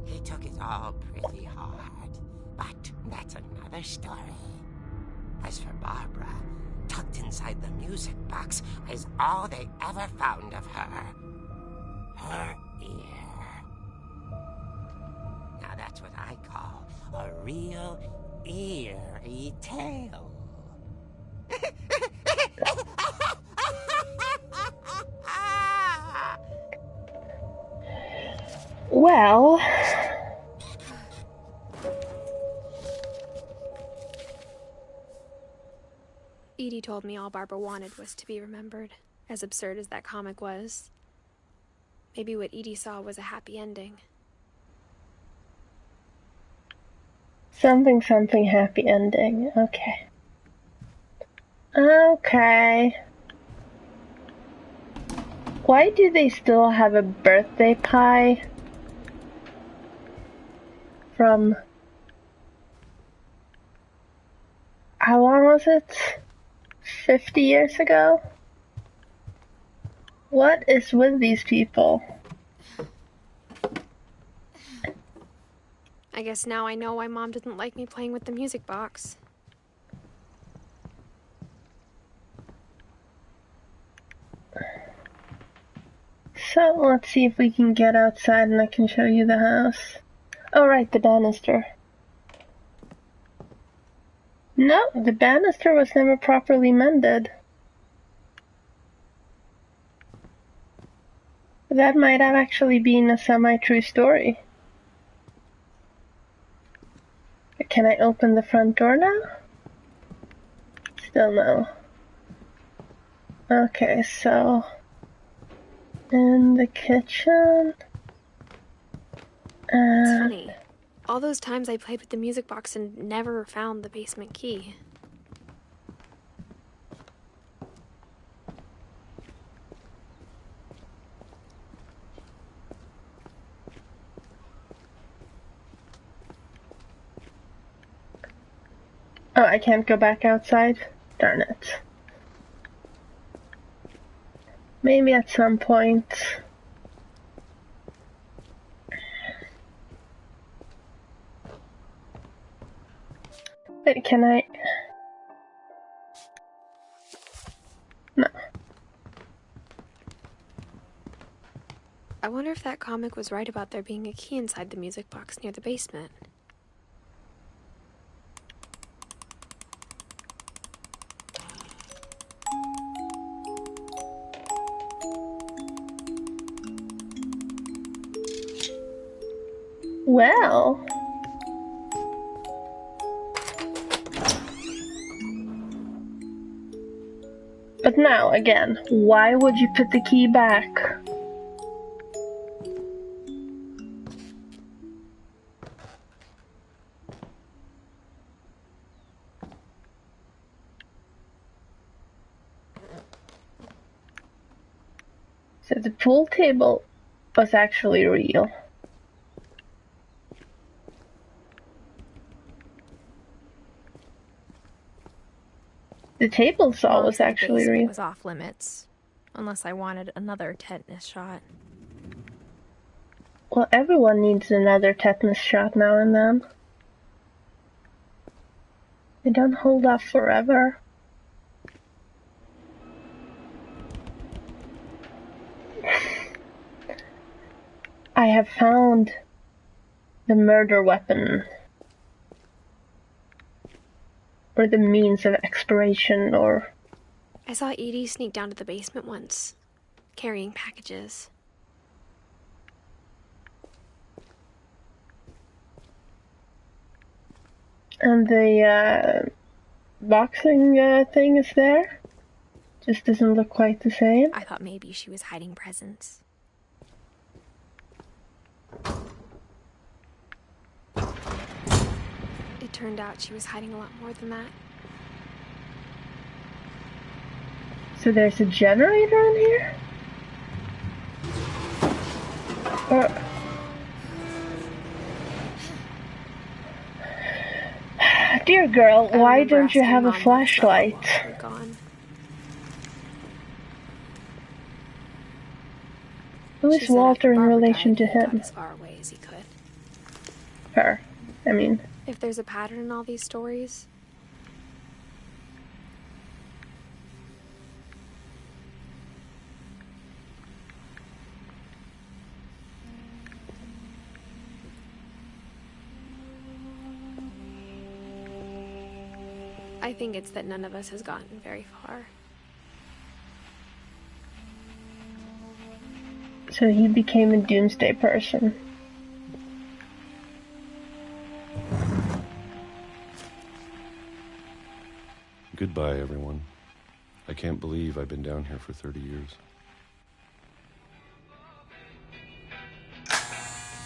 He took it all pretty hard, but that's another story. As for Barbara, tucked inside the music box is all they ever found of her. Her ear. Now that's what I call a real eerie tale. Well... Edie told me all Barbara wanted was to be remembered, as absurd as that comic was. Maybe what Edie saw was a happy ending. Something happy ending. Okay. Okay. Why do they still have a birthday pie from... How long was it? 50 years ago? What is with these people? I guess now I know why Mom didn't like me playing with the music box. So, let's see if we can get outside and I can show you the house. Oh, right, the banister. No, the banister was never properly mended. That might have actually been a semi-true story. Can I open the front door now? Still no. Okay, so... in the kitchen... It's funny. All those times I played with the music box and never found the basement key. Oh, I can't go back outside? Darn it. Maybe at some point. Wait, can I? No. I wonder if that comic was right about there being a key inside the music box near the basement. Well. But now, again, why would you put the key back? So the pool table was actually real. The table saw was actually real. It was off limits, unless I wanted another tetanus shot. Well, everyone needs another tetanus shot now and then. They don't hold up forever. I have found the murder weapon. Or the means of expiration, or... I saw Edie sneak down to the basement once, carrying packages. And the boxing thing is there? Just doesn't look quite the same. I thought maybe she was hiding presents. It turned out she was hiding a lot more than that. So there's a generator in here? Dear girl, why don't you have a flashlight? Who is Walter in relation to him? As far away as he could. Her. I mean... If there's a pattern in all these stories... I think it's that none of us has gotten very far. So he became a doomsday person. Goodbye, everyone. I can't believe I've been down here for 30 years.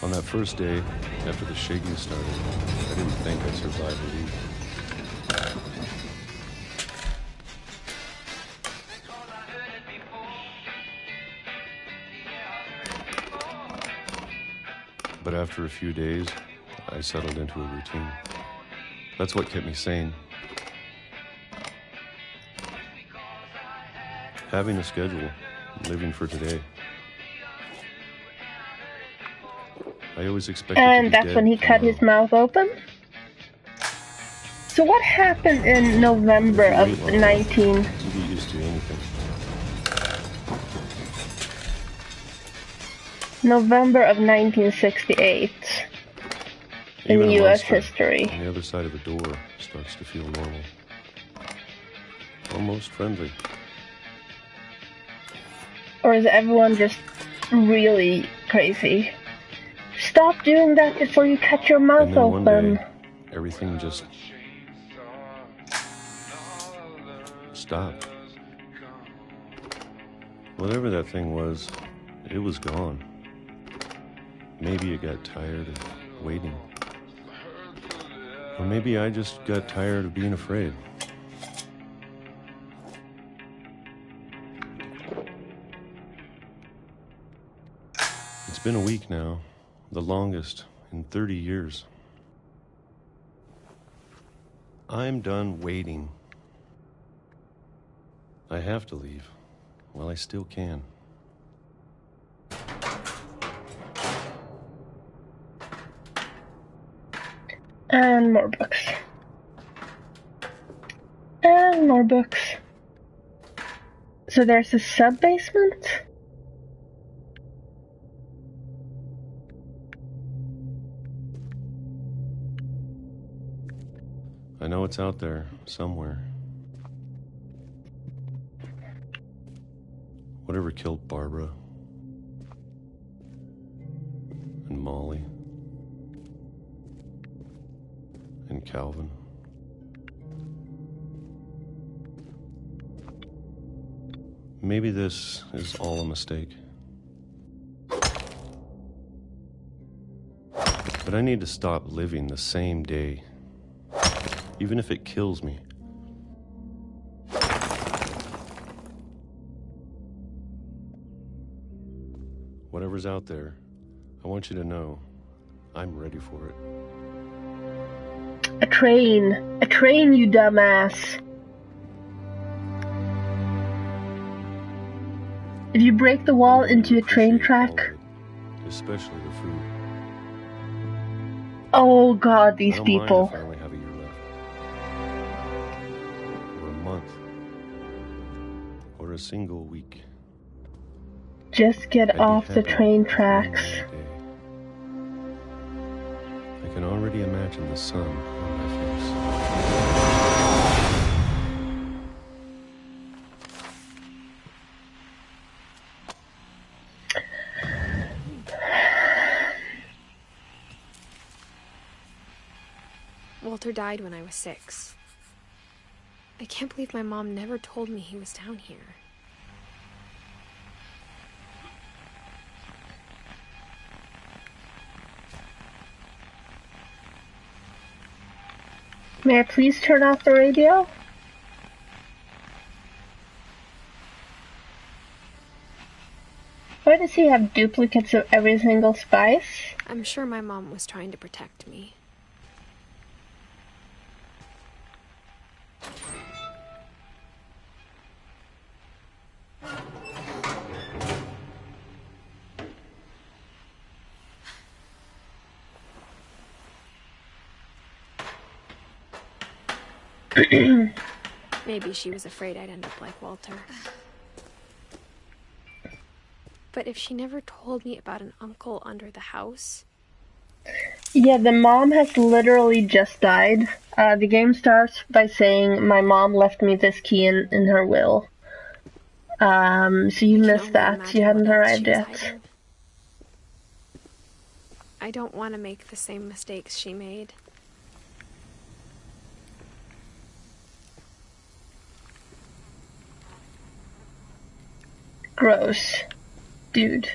On that first day, after the shaking started, I didn't think I'd survive a week. But after a few days, I settled into a routine. That's what kept me sane. Having a schedule, living for today. I always expected And to be that's dead when he cut his mouth open? So what happened in November of 19... You get used to anything. November of 1968 in Even a U.S. monster history. on the other side of a door starts to feel normal. Almost friendly. Or is everyone just really crazy? Stop doing that before you cut your mouth And then open. one day, everything just stopped. Whatever that thing was, it was gone. Maybe it got tired of waiting. Or maybe I just got tired of being afraid. It's been a week now, the longest in 30 years. I'm done waiting. I have to leave while I still can. And more books. more books. So there's a sub-basement? I know it's out there, somewhere. Whatever killed Barbara. And Molly. And Calvin. Maybe this is all a mistake. But I need to stop living the same day, even if it kills me. Whatever's out there, I want you to know I'm ready for it. A train, you dumbass. If you break the wall into a train track... Especially the food. Oh god, these I don't people. mind if I only have a year left. Or a month. Or a single week. Just get off the train tracks. I can already imagine the sun on my face. Walter died when I was 6. I can't believe my mom never told me he was down here. May I please turn off the radio? Why does he have duplicates of every single spice? I'm sure my mom was trying to protect me. Maybe she was afraid I'd end up like Walter. But if she never told me about an uncle under the house... Yeah, the mom has literally just died. The game starts by saying, my mom left me this key in her will. So you missed that. You hadn't arrived yet. I don't want to make the same mistakes she made. Gross. Dude.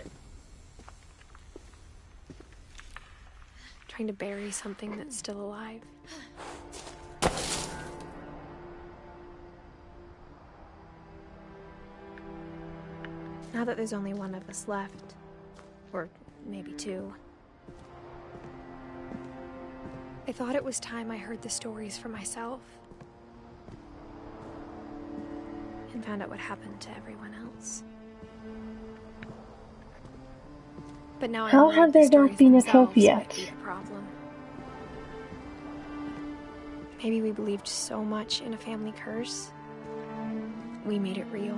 Trying to bury something that's still alive. Now that there's only one of us left, or maybe 2, I thought it was time I heard the stories for myself and found out what happened to everyone else. But now How have there not been a trophy yet? Maybe we believed so much in a family curse, we made it real.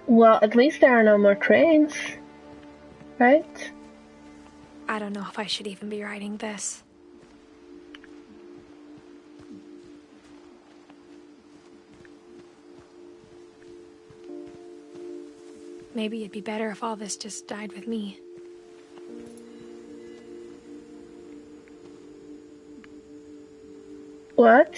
Well, at least there are no more trains, right? I don't know if I should even be writing this. Maybe it'd be better if all this just died with me. What?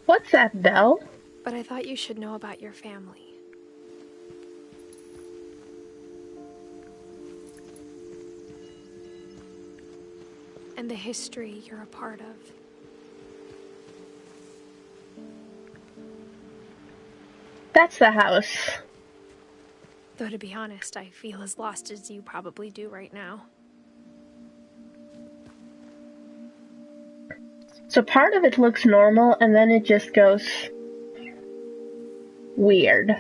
What's that, Belle? But I thought you should know about your family. And the history you're a part of. That's the house. Though to be honest, I feel as lost as you probably do right now. So part of it looks normal, and then it just goes weird.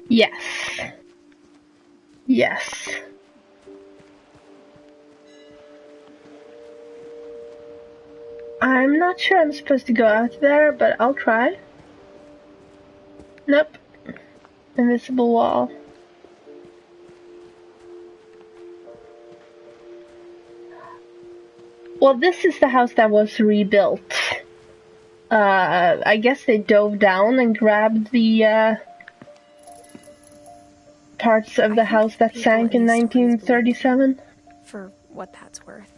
Yes. Yes. I'm not sure I'm supposed to go out there, but I'll try. Nope. Invisible wall. Well, this is the house that was rebuilt. I guess they dove down and grabbed the parts of the house that sank in 1937. For what that's worth.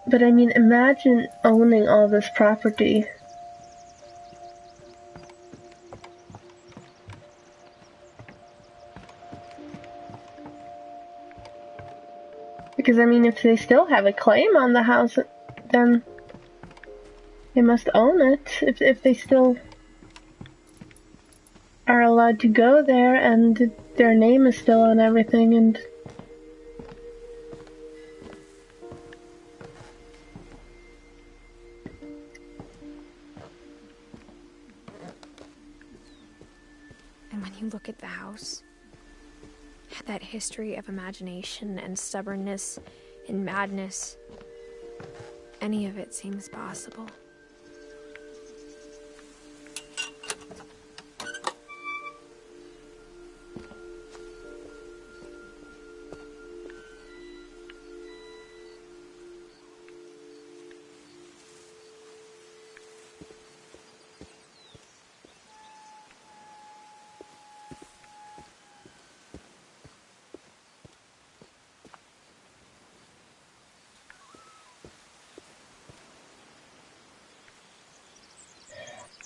But I mean, imagine owning all this property. Because I mean, if they still have a claim on the house, then they must own it. If they still are allowed to go there and their name is still on everything and... And when you look at the house, that history of imagination and stubbornness and madness, any of it seems possible.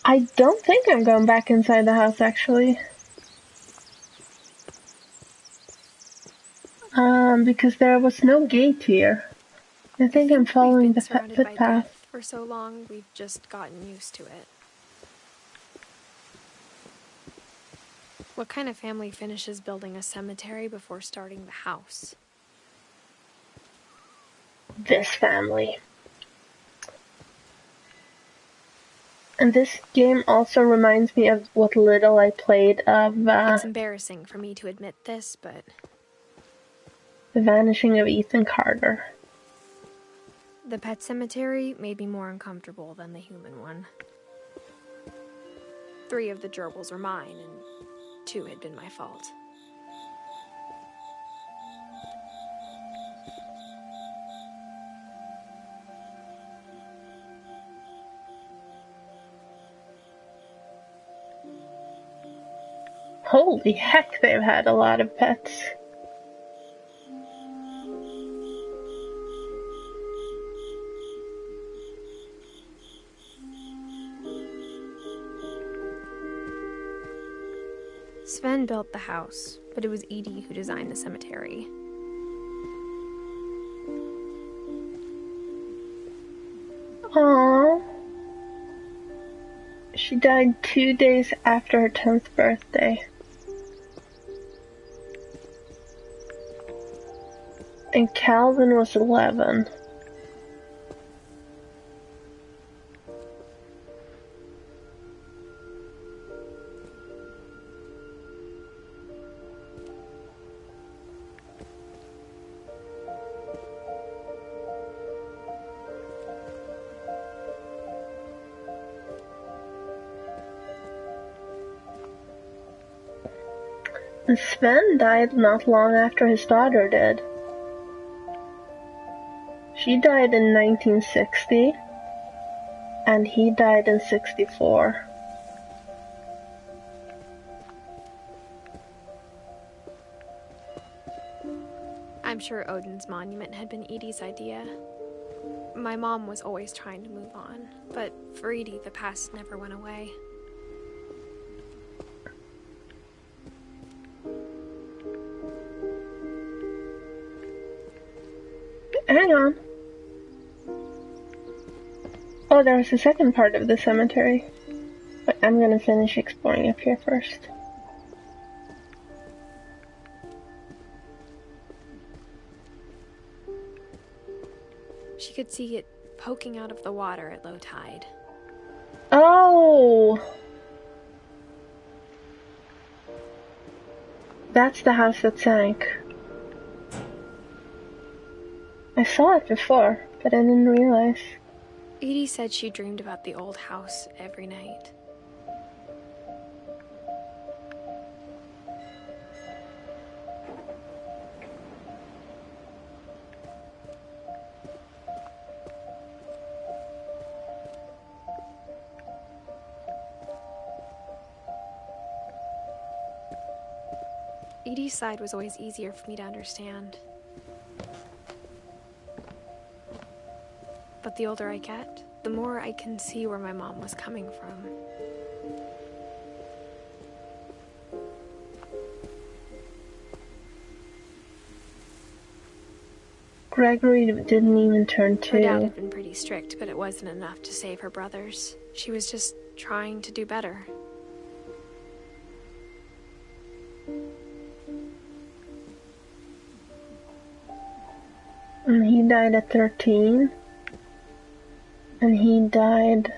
I don't think I'm going back inside the house, actually. Because there was no gate here. I think I'm following the footpath. For so long, we've just gotten used to it. What kind of family finishes building a cemetery before starting the house? This family. And this game also reminds me of what little I played of, It's embarrassing for me to admit this, but... The Vanishing of Ethan Carter. The pet cemetery made me more uncomfortable than the human one. 3 of the gerbils were mine, and 2 had been my fault. Holy heck, they've had a lot of pets. Sven built the house, but it was Edie who designed the cemetery. Aww. She died 2 days after her 10th birthday. And Calvin was 11. And Sven died not long after his daughter did. She died in 1960, and he died in 64. I'm sure Odin's monument had been Edie's idea. My mom was always trying to move on, but for Edie, the past never went away. hang on. Oh, there was a second part of the cemetery. But I'm gonna finish exploring up here first. She could see it poking out of the water at low tide. Oh! That's the house that sank. I saw it before, but I didn't realize. Edie said she dreamed about the old house every night. Edie's side was always easier for me to understand. But the older I get, the more I can see where my mom was coming from. Gregory didn't even turn 2. Her dad had been pretty strict, but it wasn't enough to save her brothers. She was just trying to do better. And he died at 13. And he died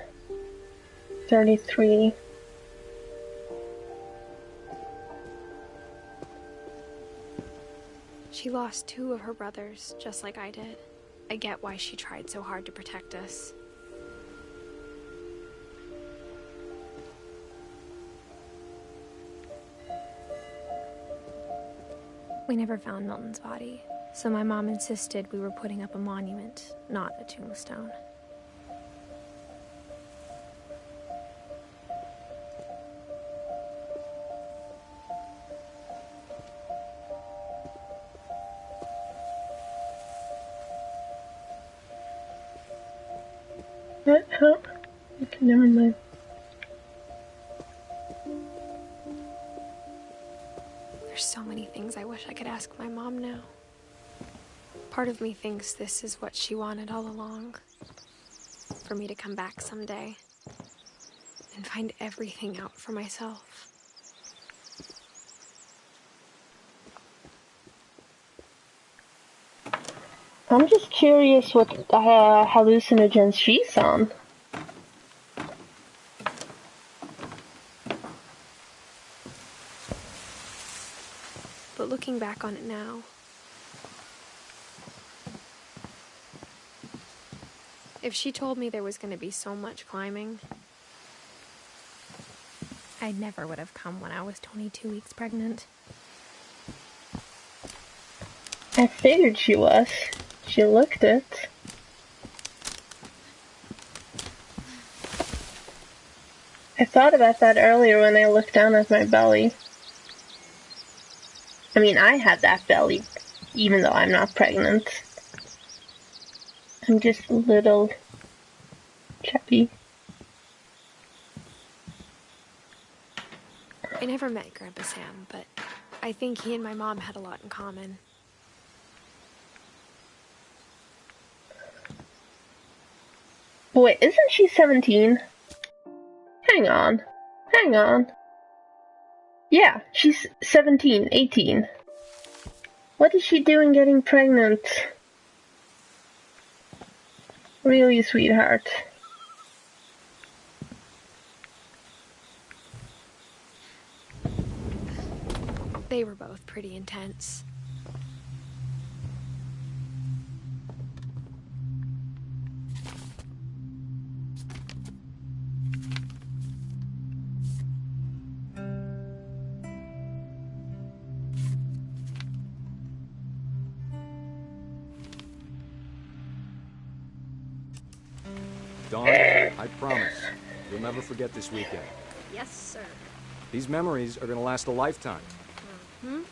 33. She lost 2 of her brothers, just like I did. I get why she tried so hard to protect us. We never found Milton's body, so my mom insisted we were putting up a monument, not a tombstone. Huh? Okay, never mind. There's so many things I wish I could ask my mom now. Part of me thinks this is what she wanted all along. For me to come back someday and find everything out for myself. I'm just curious what hallucinogens she's on. But looking back on it now, if she told me there was going to be so much climbing, I never would have come when I was 22 weeks pregnant. I figured she was. She looked it. I thought about that earlier when I looked down at my belly. I mean, I had that belly, even though I'm not pregnant. I'm just a little chubby. I never met Grandpa Sam, but I think he and my mom had a lot in common. Wait, isn't she 17? Hang on. Hang on. Yeah, she's 17, 18. What is she doing getting pregnant? Really, sweetheart. They were both pretty intense. Dawn, I promise, you'll never forget this weekend. Yes, sir. These memories are gonna last a lifetime. Am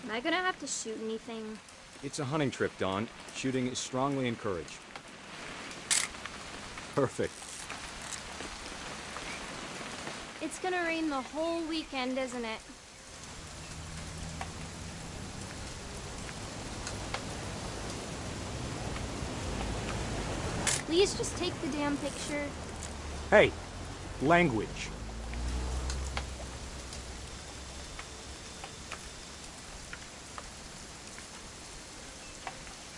I gonna have to shoot anything? It's a hunting trip, Dawn. Shooting is strongly encouraged. Perfect. It's gonna rain the whole weekend, isn't it? Please just take the damn picture. Hey, language.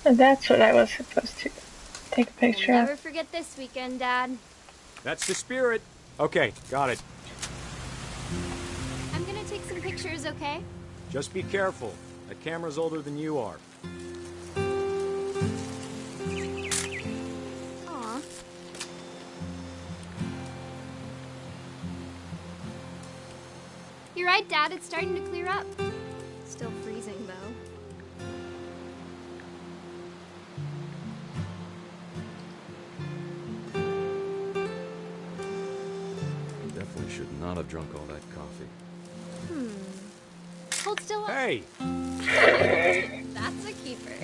And that's what I was supposed to take a We'll picture never of. forget this weekend, Dad. That's the spirit. Okay, got it. I'm gonna take some pictures, okay? Just be careful. That camera's older than you are. Aw. You're right, Dad. It's starting to clear up. Still freezing, though. Definitely should not have drunk all that coffee. Hold still. Hey! That's a keeper.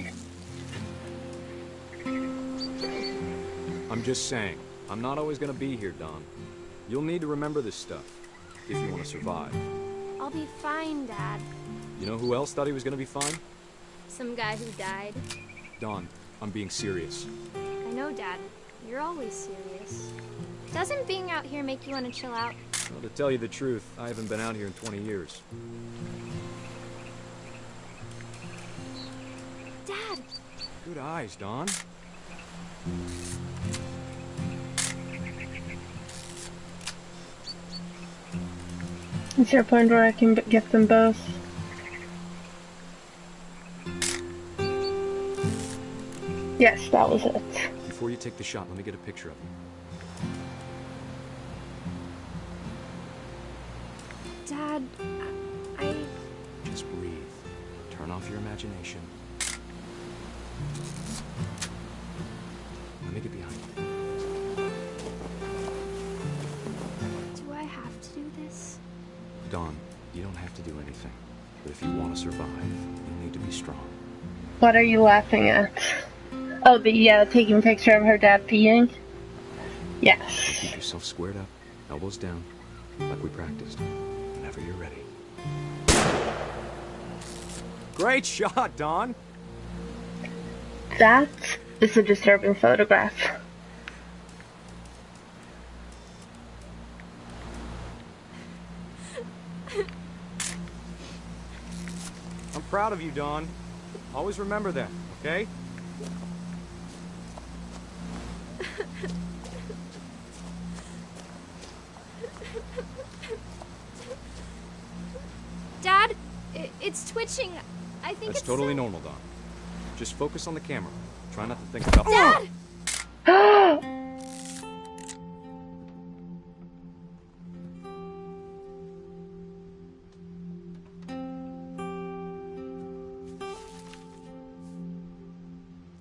I'm just saying, I'm not always gonna be here, Don. You'll need to remember this stuff, if you want to survive. I'll be fine, Dad. You know who else thought he was gonna be fine? Some guy who died. Don, I'm being serious. I know, Dad. You're always serious. Doesn't being out here make you want to chill out? Well, to tell you the truth, I haven't been out here in 20 years. Dad! Good eyes, Don. Is there a point where I can get them both? Yes, that was it. Before you take the shot, let me get a picture of you. Dad, I... Just breathe. Turn off your imagination. Let me get behind you. Do I have to do this? Don, you don't have to do anything. But if you want to survive, you need to be strong. What are you laughing at? Oh, taking a picture of her dad peeing? Yes. Keep yourself squared up, elbows down, like we practiced. Whenever you're ready. Great shot, Don! That is a disturbing photograph. I'm proud of you, Don. Always remember that, okay? Dad, it's twitching. I think That's it's totally so... normal, Don. Just focus on the camera. Try not to think about... Dad!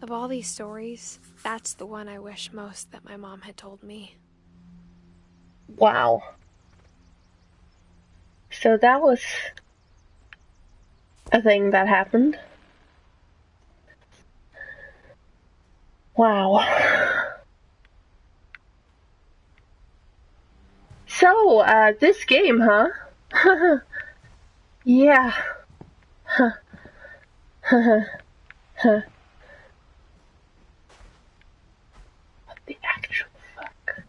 Of all these stories, that's the one I wish most that my mom had told me. Wow. So that was a thing that happened. Wow. So, this game, huh? Yeah. Huh. Huh. What the actual fuck?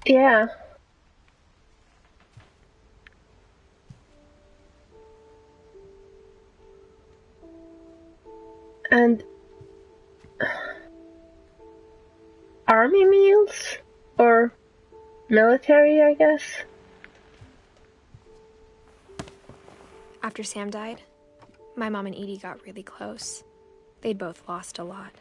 Yeah. And army meals? Or military, I guess? After Sam died, my mom and Edie got really close. They'd both lost a lot.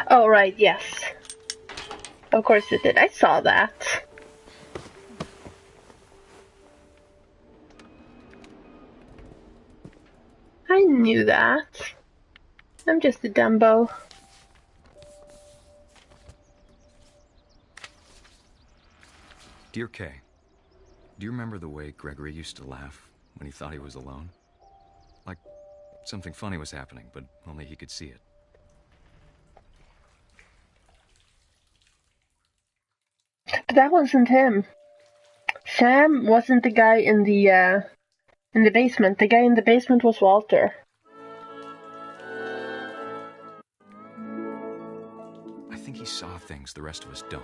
Oh, right, yes. Of course it did. I saw that. I knew that. I'm just a Dumbo. Dear Kay, do you remember the way Gregory used to laugh when he thought he was alone? Like something funny was happening, but only he could see it. But that wasn't him. Sam wasn't the guy in the basement. The guy in the basement was Walter. I think he saw things the rest of us don't.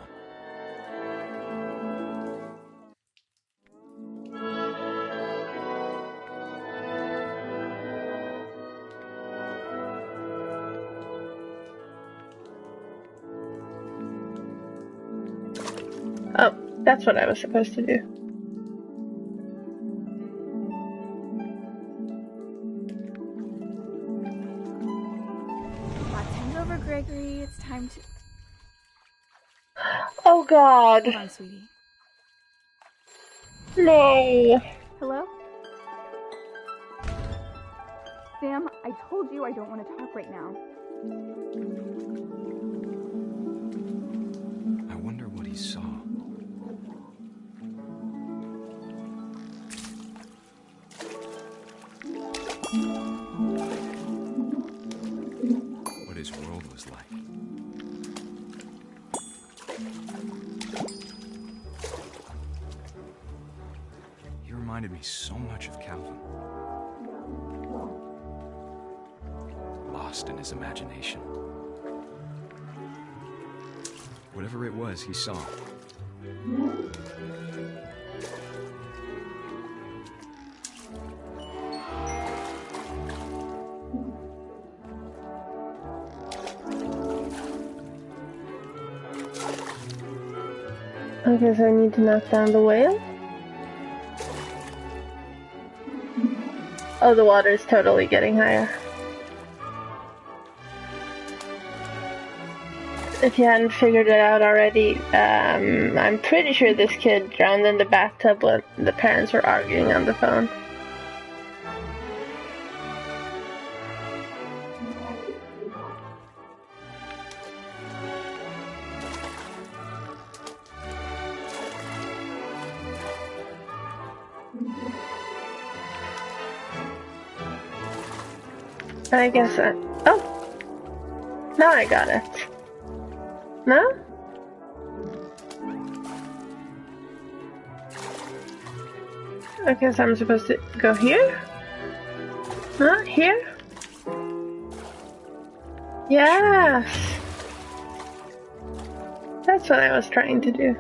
Oh, that's what I was supposed to do. Bartend over, Gregory. It's time to... Oh, God. Hold on, sweetie. No. Hello? Sam, I told you I don't want to talk right now. I wonder what he saw. What his world was like. He reminded me so much of Calvin. Lost in his imagination. Whatever it was he saw. Okay, so I need to knock down the whale. Oh, the water is totally getting higher. If you hadn't figured it out already, I'm pretty sure this kid drowned in the bathtub when the parents were arguing on the phone. I guess oh! Now I got it. No? Okay, so I'm supposed to go here? Huh? Here? Yes! That's what I was trying to do.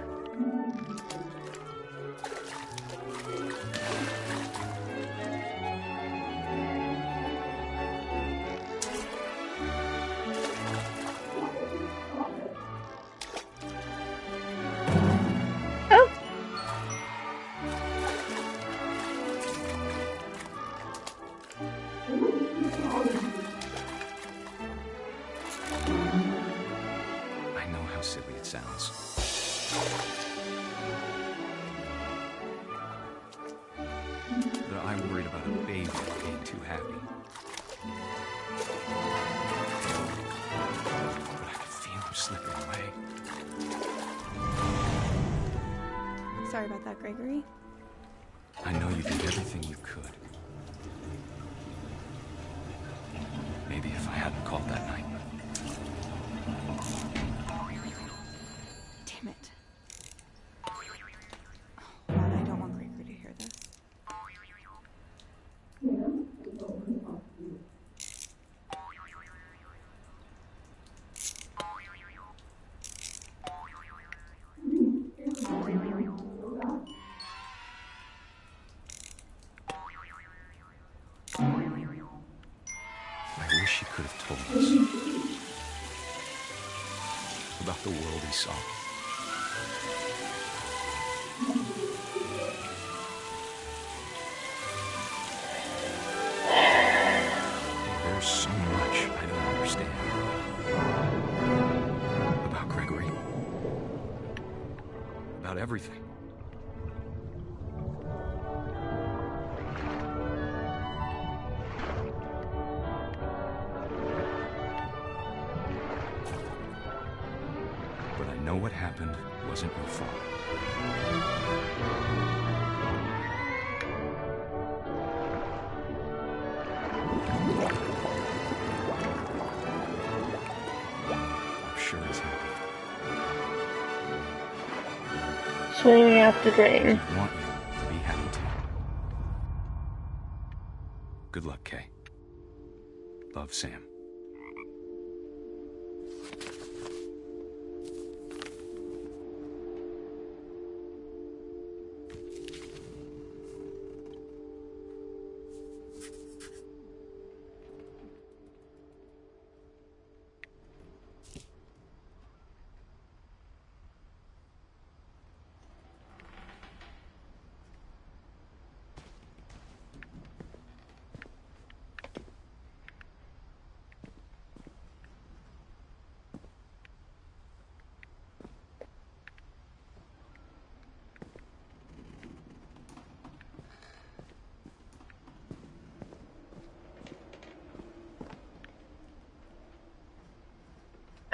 Silly it sounds. But I worried about a baby being too happy. But I could feel him slipping away. Sorry about that, Gregory. I know you did everything you could. Maybe if I hadn't called that night. Damn it. Oh, God, I don't want Gregory to hear this. I wish he could have told us about the world he saw. There's so much I don't understand. everything. But I know what happened wasn't your fault. I'm sure as hell. Swimming after rain. I want you to be happy too. Good luck, Kay. Love, Sam.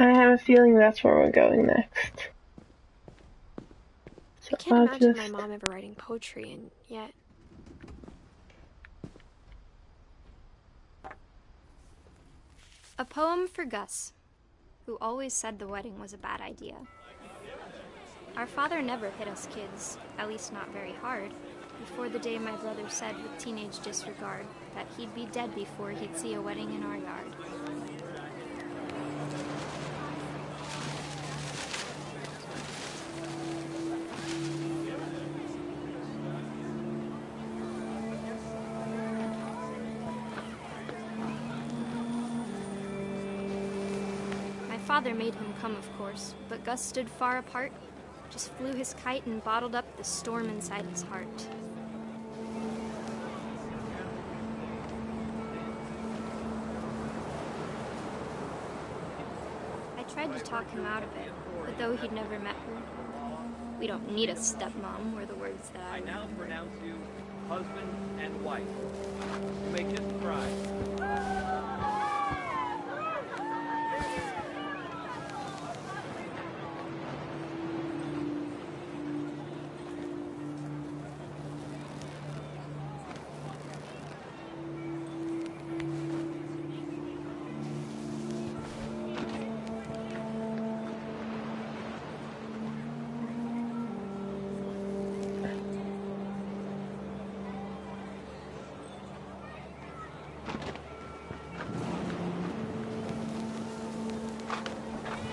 I have a feeling that's where we're going next. So I can't imagine just... my mom ever writing poetry, and yet... A poem for Gus, who always said the wedding was a bad idea. Our father never hit us kids, at least not very hard, before the day my brother said with teenage disregard that he'd be dead before he'd see a wedding in our yard. Father made him come, of course, but Gus stood far apart, just flew his kite and bottled up the storm inside his heart. I tried to talk him out of it, but though he'd never met her, "We don't need a stepmom," were the words that I now pronounce you husband and wife. You may kiss the bride.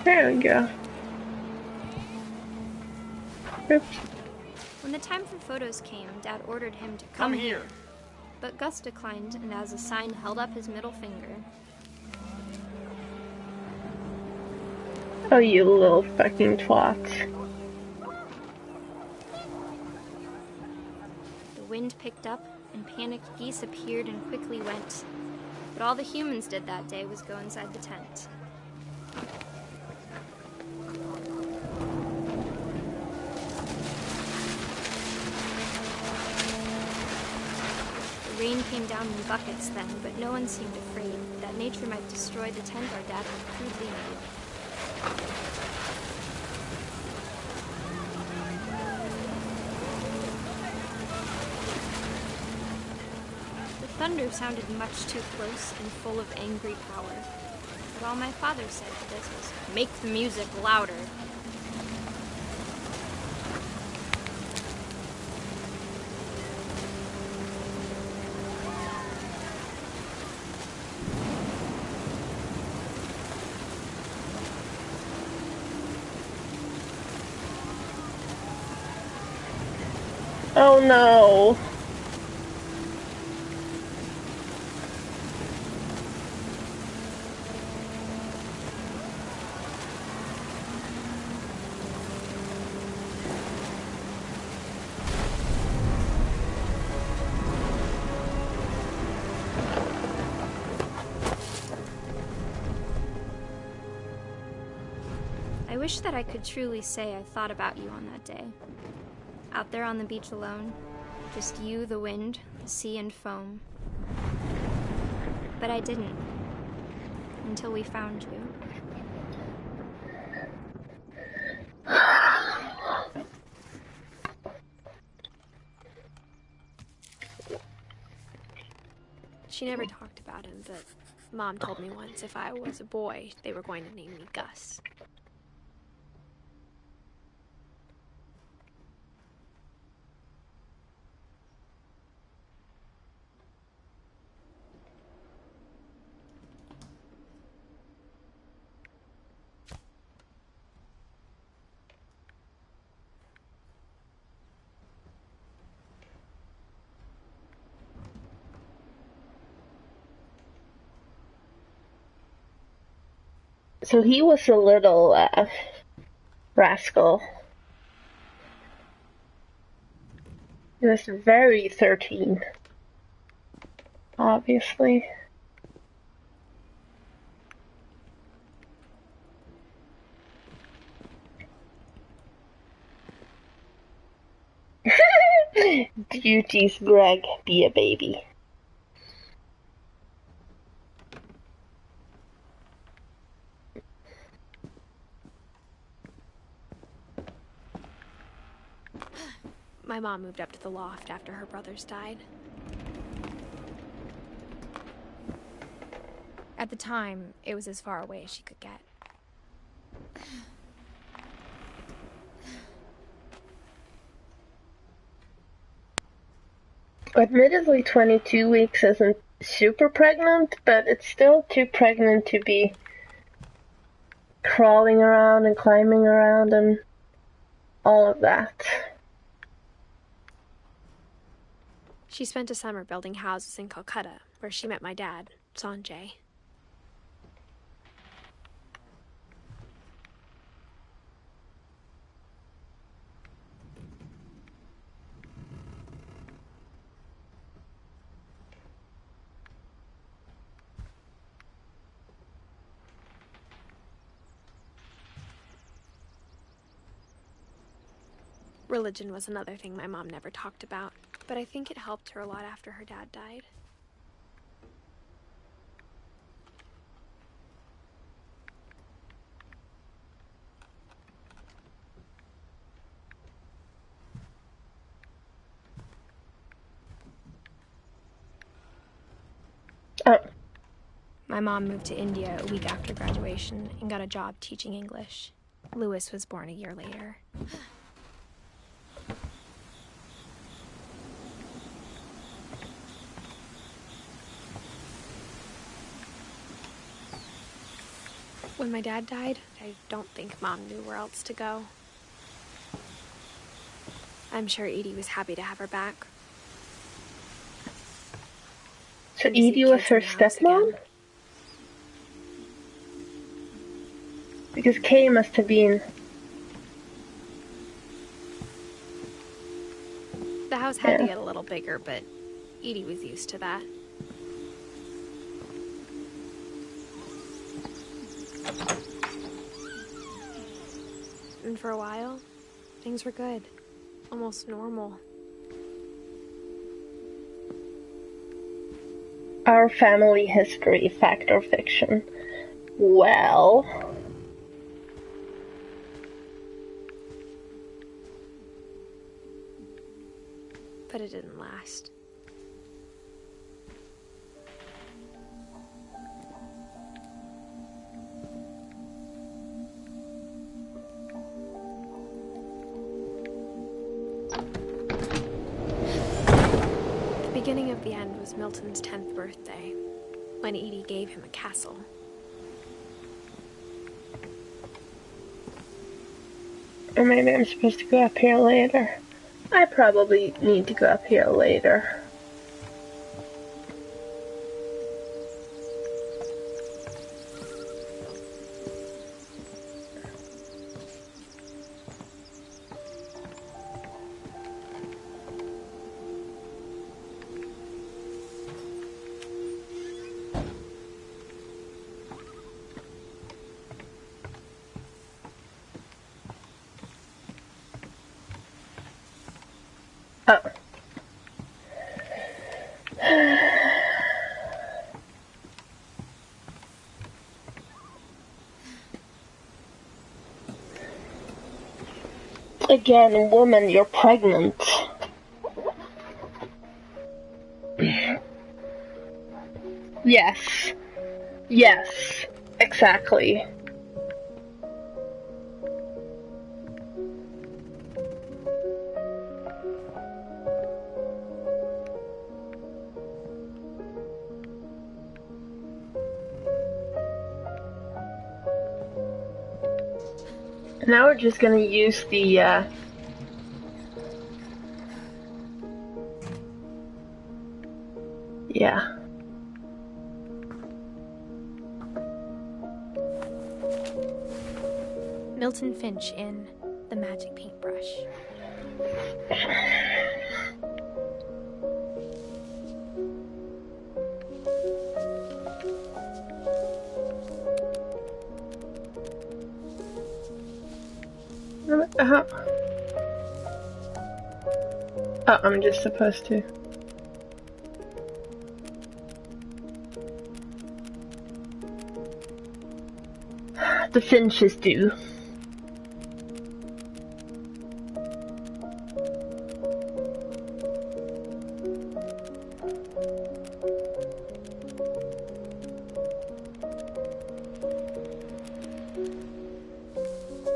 There we go. Oops. When the time for photos came, Dad ordered him to come here. But Gus declined, and as a sign held up his middle finger. Oh, you little fucking twat. The wind picked up, and panicked geese appeared and quickly went. But all the humans did that day was go inside the tent. The rain came down in buckets then, but no one seemed afraid that nature might destroy the tent our dad had crudely made. The thunder sounded much too close and full of angry power. But all my father said to this was, "Make the music louder." Oh no. I wish that I could truly say I thought about you on that day. Out there on the beach alone. Just you, the wind, the sea, and foam. But I didn't. Until we found you. She never talked about him, but Mom told me once if I was a boy, they were going to name me Gus. So he was a little rascal. He was very 13, obviously. Duties, Greg, be a baby. My mom moved up to the loft after her brothers died. At the time, it was as far away as she could get. Admittedly, 22 weeks isn't super pregnant, but it's still too pregnant to be crawling around and climbing around and all of that. She spent a summer building houses in Calcutta, where she met my dad, Sanjay. Religion was another thing my mom never talked about, but I think it helped her a lot after her dad died. My mom moved to India a week after graduation and got a job teaching English. Louis was born a year later. When my dad died, I don't think Mom knew where else to go. I'm sure Edie was happy to have her back. So Edie was her stepmom? Because Kay must have been... The house had to get a little bigger, but Edie was used to that. And for a while, things were good. Almost normal. Our family history, fact or fiction? Well... But it didn't last. The beginning of the end was Milton's 10th birthday, when Edie gave him a castle. Or maybe I'm supposed to go up here later. I probably need to go up here later. Oh. Again, woman, you're pregnant. Yes. Yes. Exactly. Now we're just gonna use the, yeah. Milton Finch in The Magic Paintbrush. Oh, I'm just supposed to. The Finches do.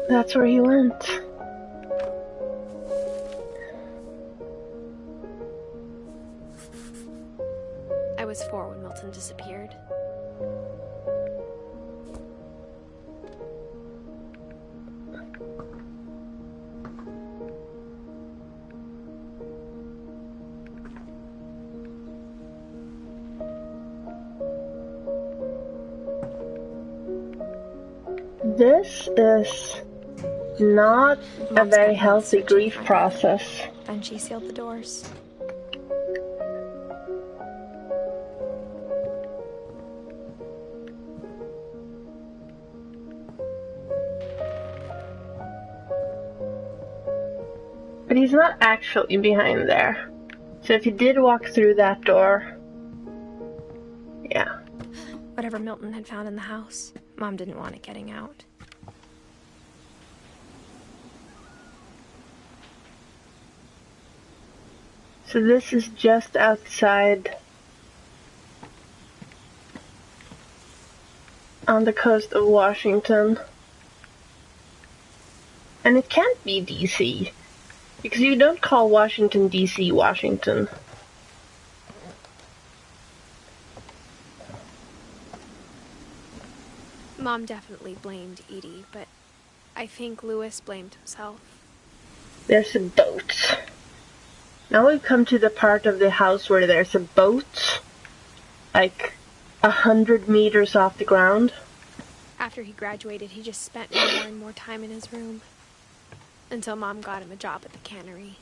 That's where he went. I was 4 when Milton disappeared. This is not a very healthy grief process. Then she sealed the doors. But he's not actually behind there. So if he did walk through that door, yeah. Whatever Milton had found in the house, Mom didn't want it getting out. So this is just outside on the coast of Washington. And it can't be DC, because you don't call Washington DC Washington. Mom definitely blamed Edie, but I think Louis blamed himself. There's a boat. Now we've come to the part of the house where there's a boat, like 100 meters off the ground. After he graduated, he just spent more and more time in his room. Until Mom got him a job at the cannery.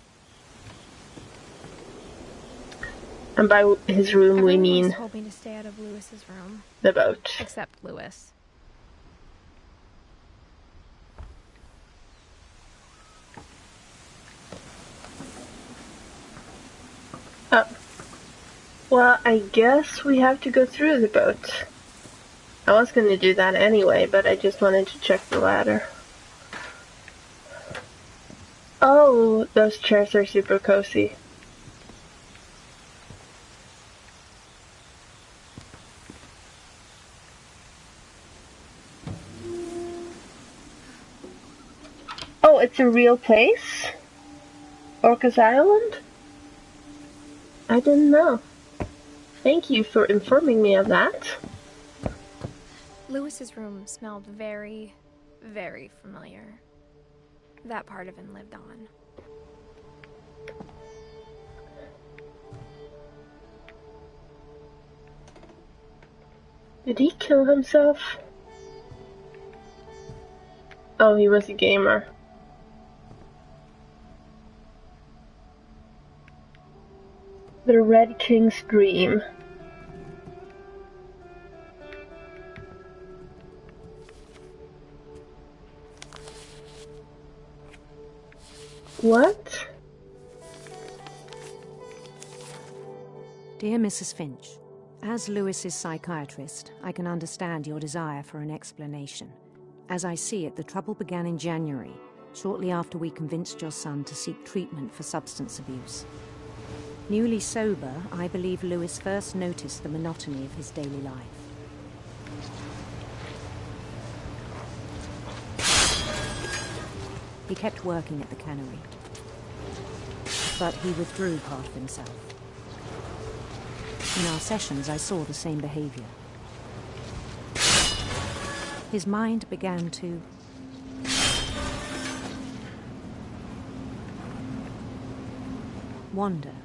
And by his room, we Everyone mean told me to stay out of Louis's room. the boat. Except Louis. Oh. Well, I guess we have to go through the boat. I was going to do that anyway, but I just wanted to check the ladder. Oh, those chairs are super cozy. Oh, it's a real place? Orcas Island? I didn't know. Thank you for informing me of that. Louis's room smelled very, very familiar. That part of him lived on. Did he kill himself? Oh, he was a gamer. The Red King's Dream. What? Dear Mrs. Finch, as Lewis's psychiatrist, I can understand your desire for an explanation. As I see it, the trouble began in January, shortly after we convinced your son to seek treatment for substance abuse. Newly sober, I believe Lewis first noticed the monotony of his daily life. He kept working at the cannery, but he withdrew part of himself. In our sessions, I saw the same behavior. His mind began to wander.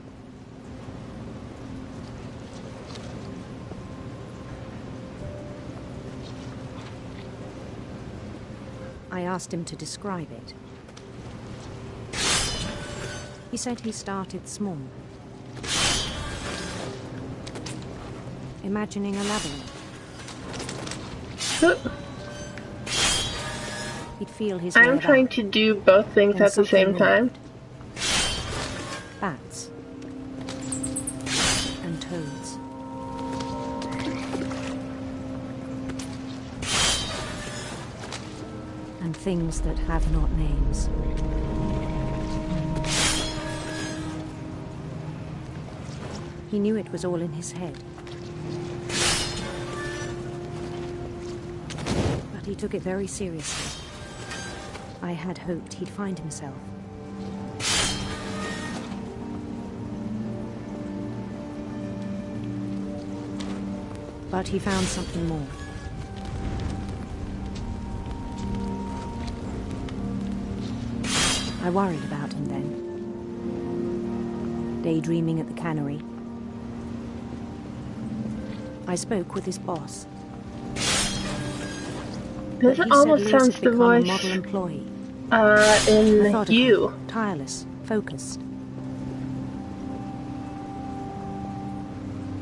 I asked him to describe it. He said he started small, imagining a labyrinth. He'd feel his way I'm trying to do both things at the same time. Bats and toads. And things that have not names. He knew it was all in his head. But he took it very seriously. I had hoped he'd find himself. But he found something more. I worried about him then. Daydreaming at the cannery. I spoke with his boss. This almost sounds the voice in You. Tireless, focused.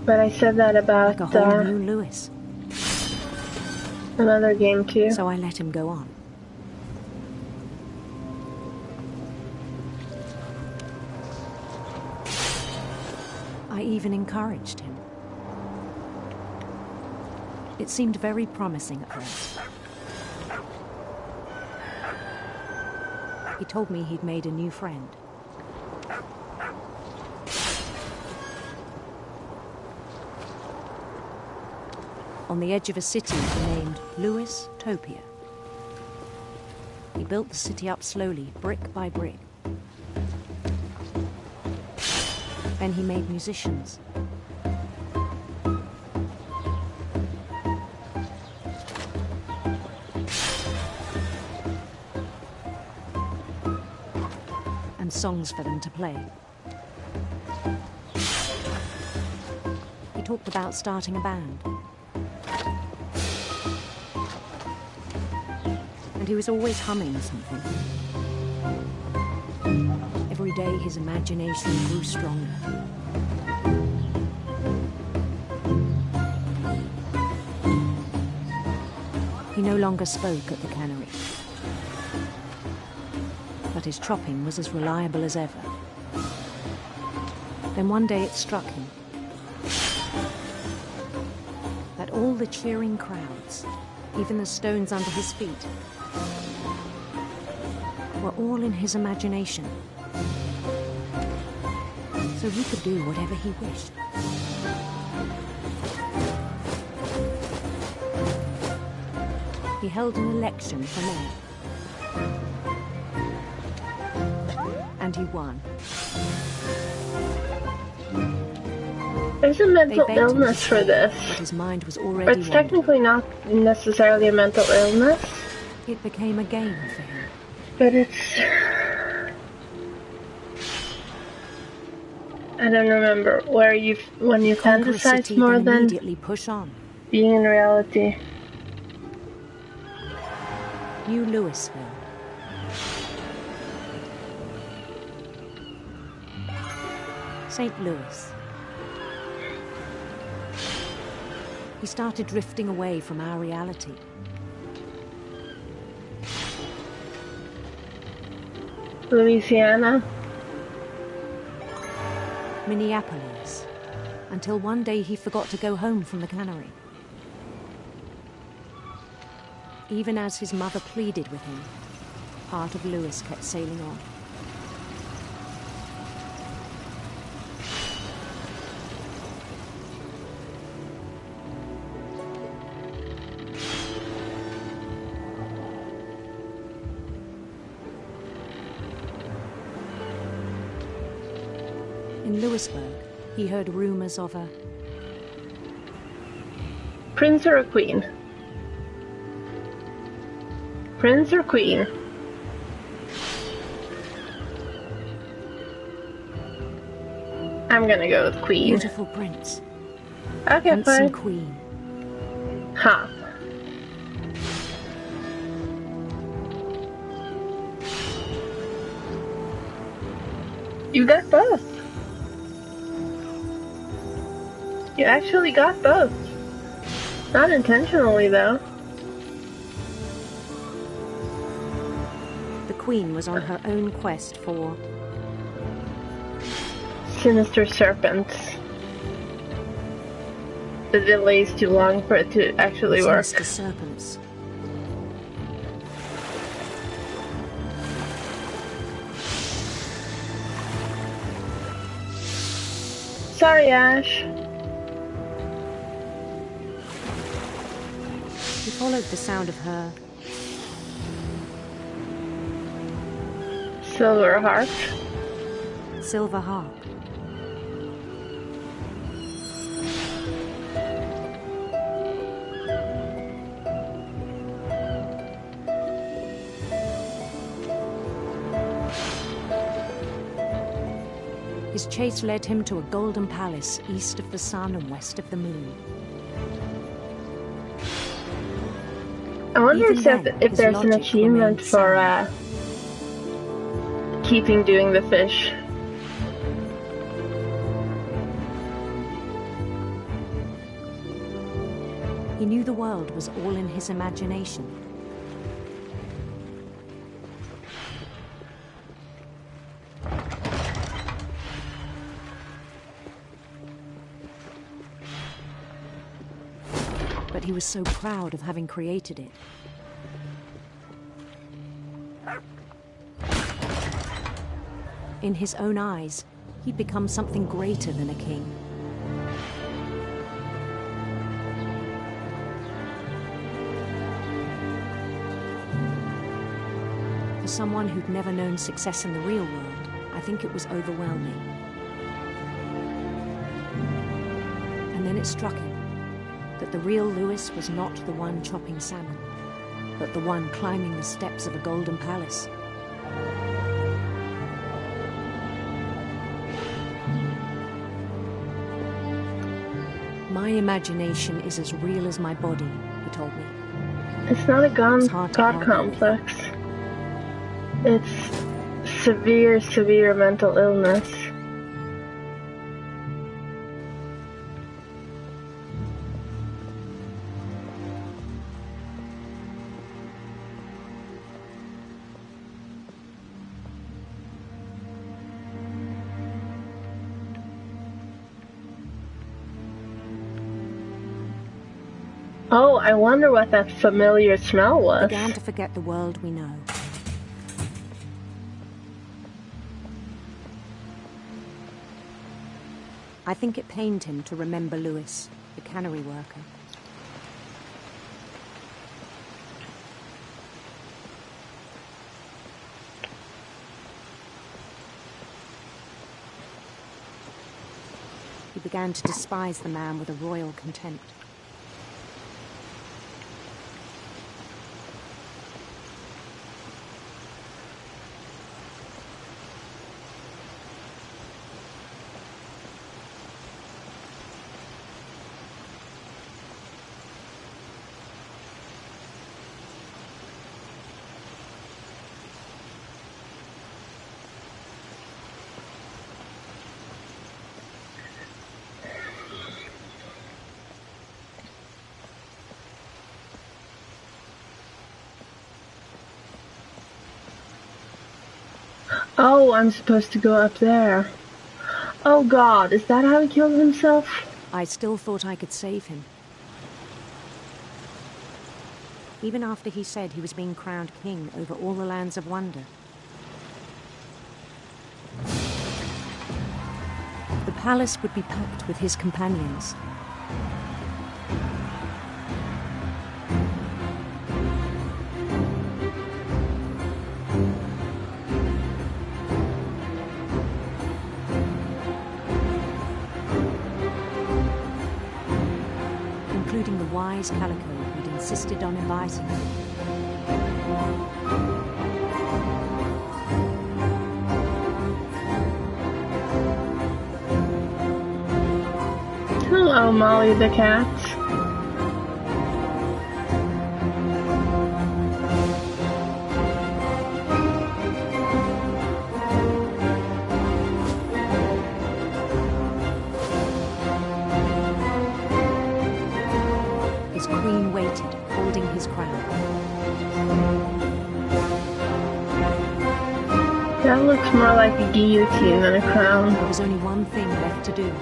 But I said that about like a whole new Lewis. Another game too. So I let him go on. I even encouraged him. It seemed very promising at first. He told me he'd made a new friend. On the edge of a city named Lewis Topia. He built the city up slowly, brick by brick. Then he made musicians. And songs for them to play. He talked about starting a band. And he was always humming something. Every day his imagination grew stronger. He no longer spoke at the cannery. But his chopping was as reliable as ever. Then one day it struck him that all the cheering crowds, even the stones under his feet, were all in his imagination. So he could do whatever he wished. He held an election for mayor. And he won. There's a mental illness for this. But his mind was already it's technically not necessarily a mental illness. It became a game for him. But it's... I don't remember when you fantasize more than immediately push on. Being in reality. New Louisville. St. Louis. He started drifting away from our reality. Louisiana. Minneapolis. until one day he forgot to go home from the cannery. Even as his mother pleaded with him, part of Louis kept sailing on. In Louisburg, he heard rumors of a prince or a queen? Prince or queen? I'm gonna go with queen. Beautiful prince. Okay, handsome fine. queen. Huh. You got both. You actually got both. Not intentionally, though. The queen was on her own quest for sinister serpents. The delay's too long for it to actually work. sinister serpents. Sorry, Ash. He followed the sound of her silver harp. Silver harp. His chase led him to a golden palace east of the sun and west of the moon. I wonder Even then, if his there's an logic achievement remained for keeping doing the fish. He knew the world was all in his imagination. But he was so proud of having created it. In his own eyes, he'd become something greater than a king. For someone who'd never known success in the real world, I think it was overwhelming. And then it struck him that the real Louis was not the one chopping salmon, but the one climbing the steps of a golden palace. My imagination is as real as my body, he told me. It's not a god complex. It's severe, severe mental illness. Oh, I wonder what that familiar smell was. I began to forget the world we know. I think it pained him to remember Louis, the cannery worker. He began to despise the man with a royal contempt. Oh, I'm supposed to go up there. Oh God, is that how he killed himself? I still thought I could save him. Even after he said he was being crowned king over all the lands of wonder. The palace would be packed with his companions. Including the wise Calico who'd insisted on inviting him. Hello, Molly the cat. His queen waited, holding his crown. That looks more like a guillotine than a crown. There was only one thing left to do.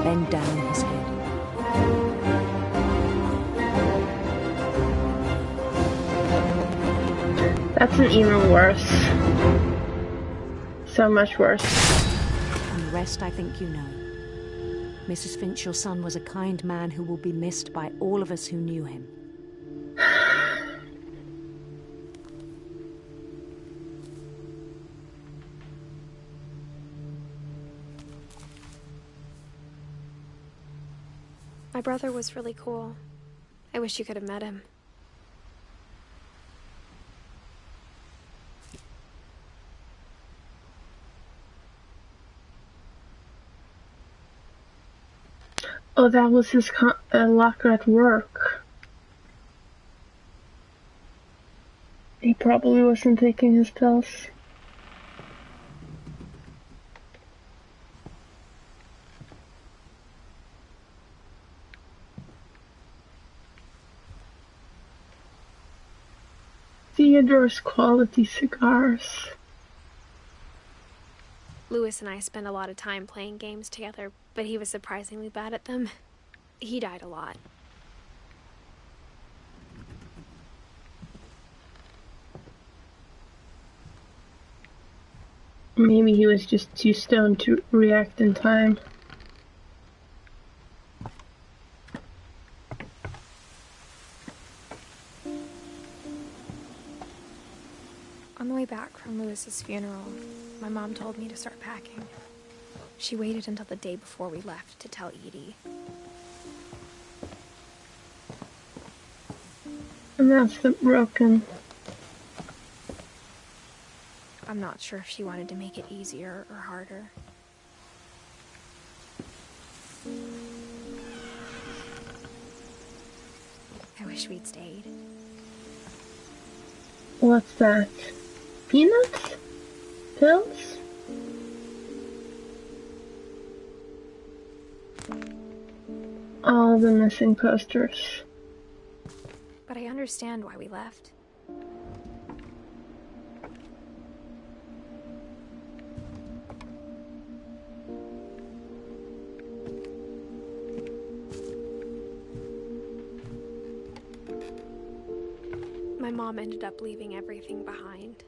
Bend down his head. That's an even worse. So much worse. And the rest I think you know. Mrs. Finch, your son was a kind man who will be missed by all of us who knew him. My brother was really cool. I wish you could have met him. Oh, that was his locker at work. He probably wasn't taking his pills. Theodore's quality cigars. Lewis and I spent a lot of time playing games together, but he was surprisingly bad at them. He died a lot. Maybe he was just too stoned to react in time. On the way back from Lewis's funeral, my mom told me to start packing. She waited until the day before we left to tell Edie. And that's the broken. I'm not sure if she wanted to make it easier or harder. I wish we'd stayed. What's that? Peanuts? Pills? All the missing posters. But I understand why we left. My mom ended up leaving everything behind.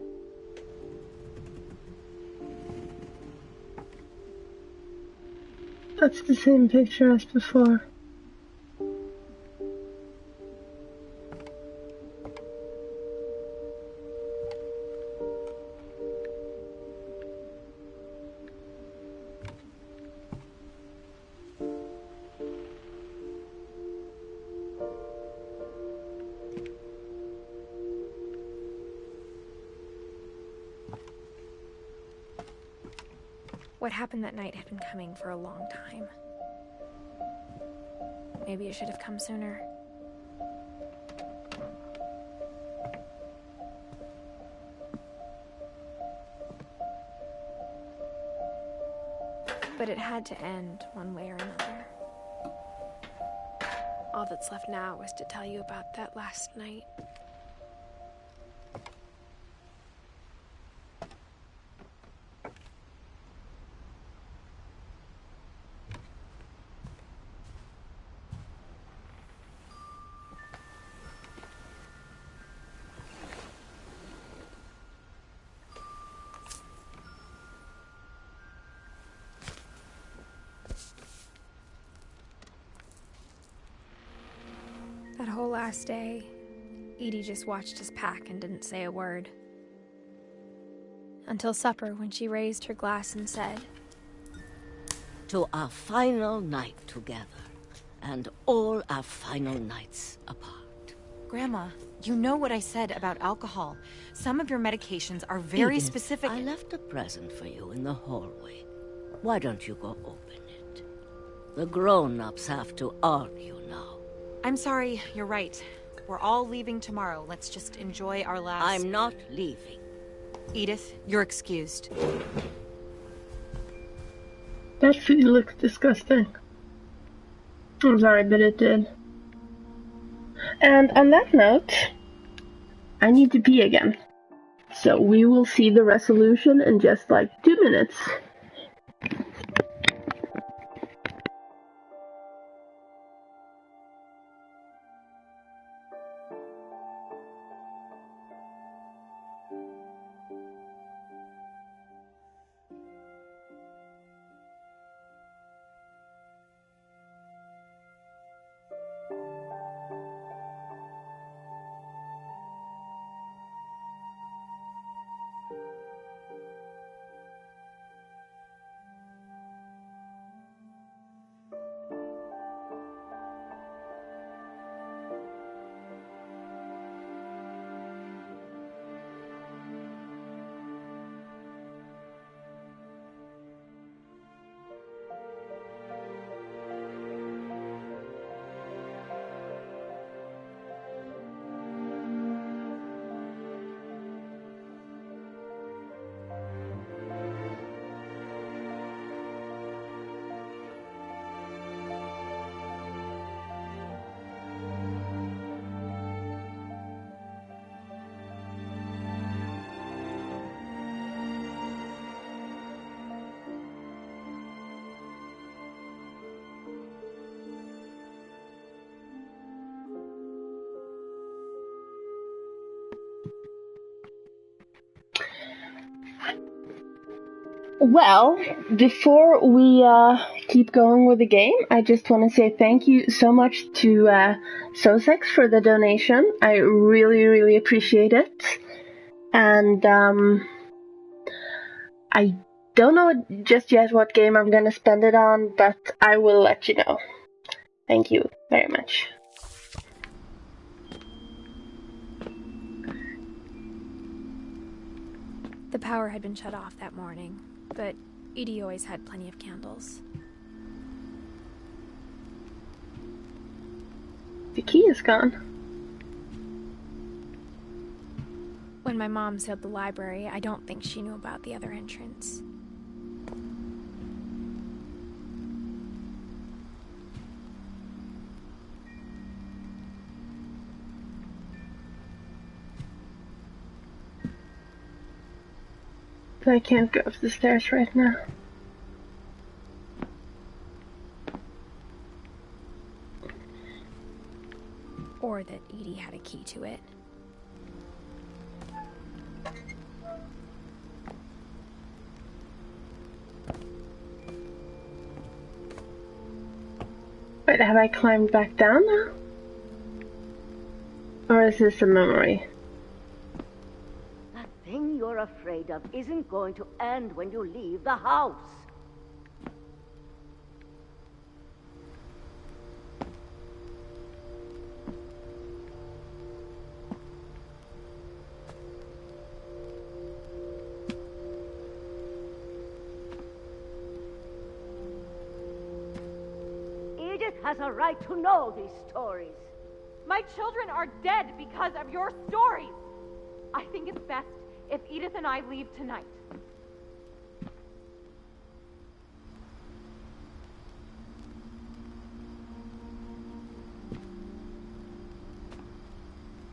That's the same picture as before. What happened that night had been coming for a long time. Maybe it should have come sooner. But it had to end one way or another. all that's left now is to tell you about that last night. That whole last day, Edie just watched us pack and didn't say a word. Until supper, when she raised her glass and said, "To our final night together, and all our final nights apart." Grandma, you know what I said about alcohol. Some of your medications are very Edith, specific. I left a present for you in the hallway. Why don't you go open it? The grown-ups have to argue now. I'm sorry, you're right. We're all leaving tomorrow. Let's just enjoy our last... I'm not leaving. Edith, you're excused. That food looks disgusting. I'm sorry, but it did. And on that note, I need to pee again. So we will see the resolution in just like 2 minutes. Well, before we keep going with the game, I just want to say thank you so much to Sosex for the donation. I really, really appreciate it. And I don't know just yet what game I'm going to spend it on, but I will let you know. Thank you very much. The power had been shut off that morning, but Edie always had plenty of candles. The key is gone. When my mom sealed the library, I don't think she knew about the other entrance. But I can't go up the stairs right now. Or that Edie had a key to it. Wait, have I climbed back down now? Or is this a memory? That thing you're afraid of isn't going to end when you leave the house. Edith has a right to know these stories. My children are dead because of your stories. I think it's best if Edith and I leave tonight.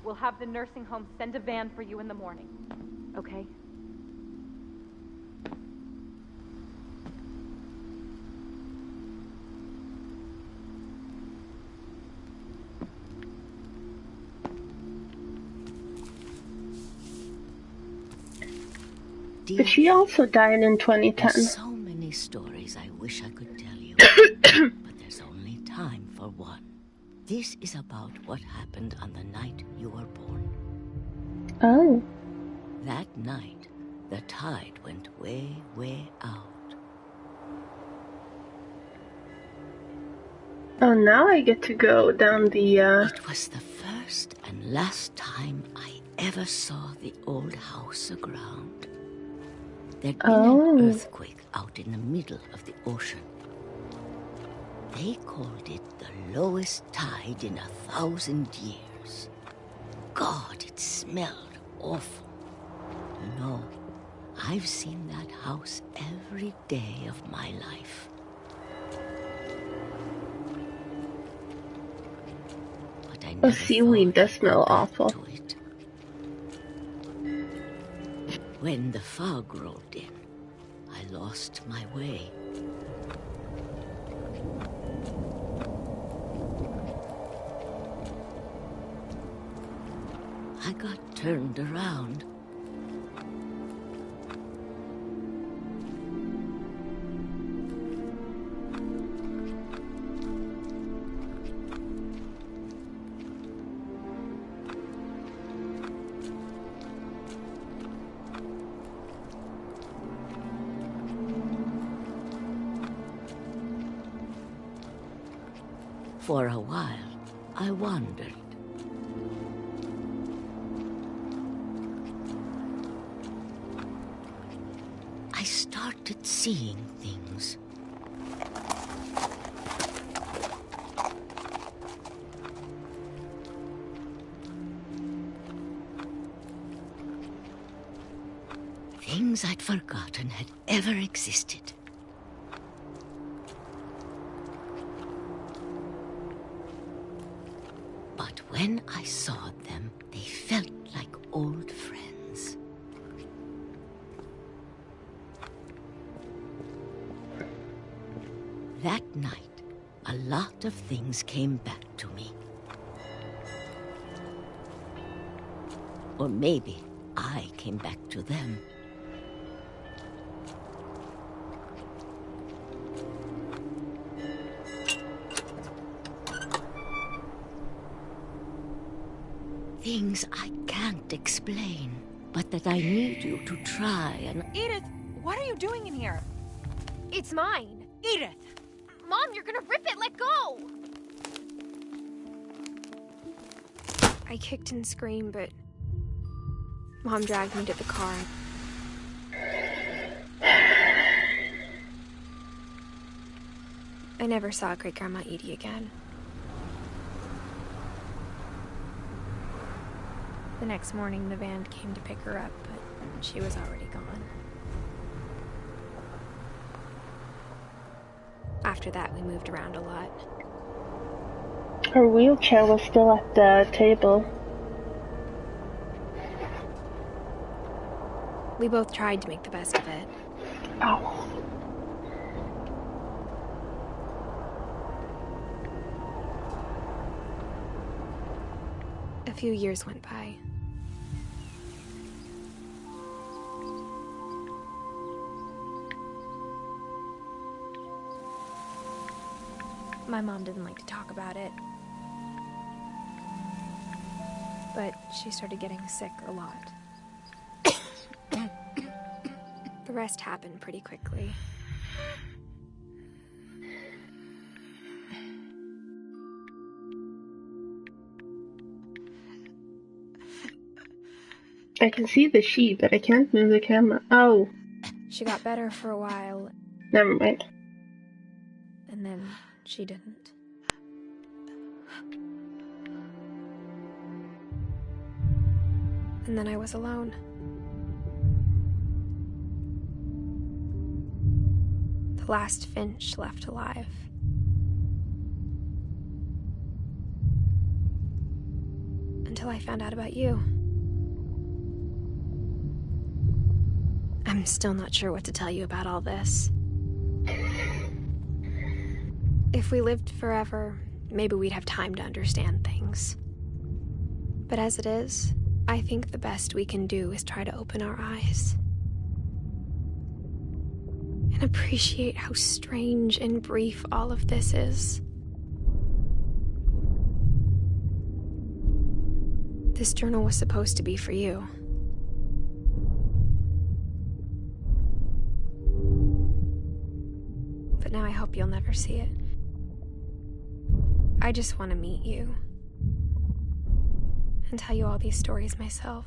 We'll have the nursing home send a van for you in the morning. Okay? But she also died in 2010. There's so many stories I wish I could tell you, but there's only time for one. This is about what happened on the night you were born. Oh. That night, the tide went way, way out. Oh, now I get to go down the, It was the first and last time I ever saw the old house aground. There'd been an earthquake out in the middle of the ocean. They called it the lowest tide in 1,000 years. God, it smelled awful. You know, I've seen that house every day of my life. But I never seaweed does smell awful. When the fog rolled in, I lost my way. I got turned around. For a while, I wandered. I started seeing things. Things I'd forgotten had ever existed. But when I saw them, they felt like old friends. That night, a lot of things came back to me. Or maybe I came back to them. Things I can't explain, but that I need you to try and... Edith, what are you doing in here? It's mine. Edith! Mom, you're gonna rip it! Let go! I kicked and screamed, but Mom dragged me to the car. I never saw Great-Grandma Edie again. The next morning, the van came to pick her up, but she was already gone. After that, we moved around a lot. Her wheelchair was still at the table. We both tried to make the best of it. Ow. A few years went by. My mom didn't like to talk about it, but she started getting sick a lot. The rest happened pretty quickly. I can see the sheet, but I can't move the camera. Oh. She got better for a while. Never mind. And then she didn't. And then I was alone. The last Finch left alive. Until until I found out about you. I'm still not sure what to tell you about all this. If we lived forever, maybe we'd have time to understand things. But as it is, I think the best we can do is try to open our eyes. And appreciate how strange and brief all of this is. This journal was supposed to be for you. But now I hope you'll never see it. I just want to meet you. And tell you all these stories myself.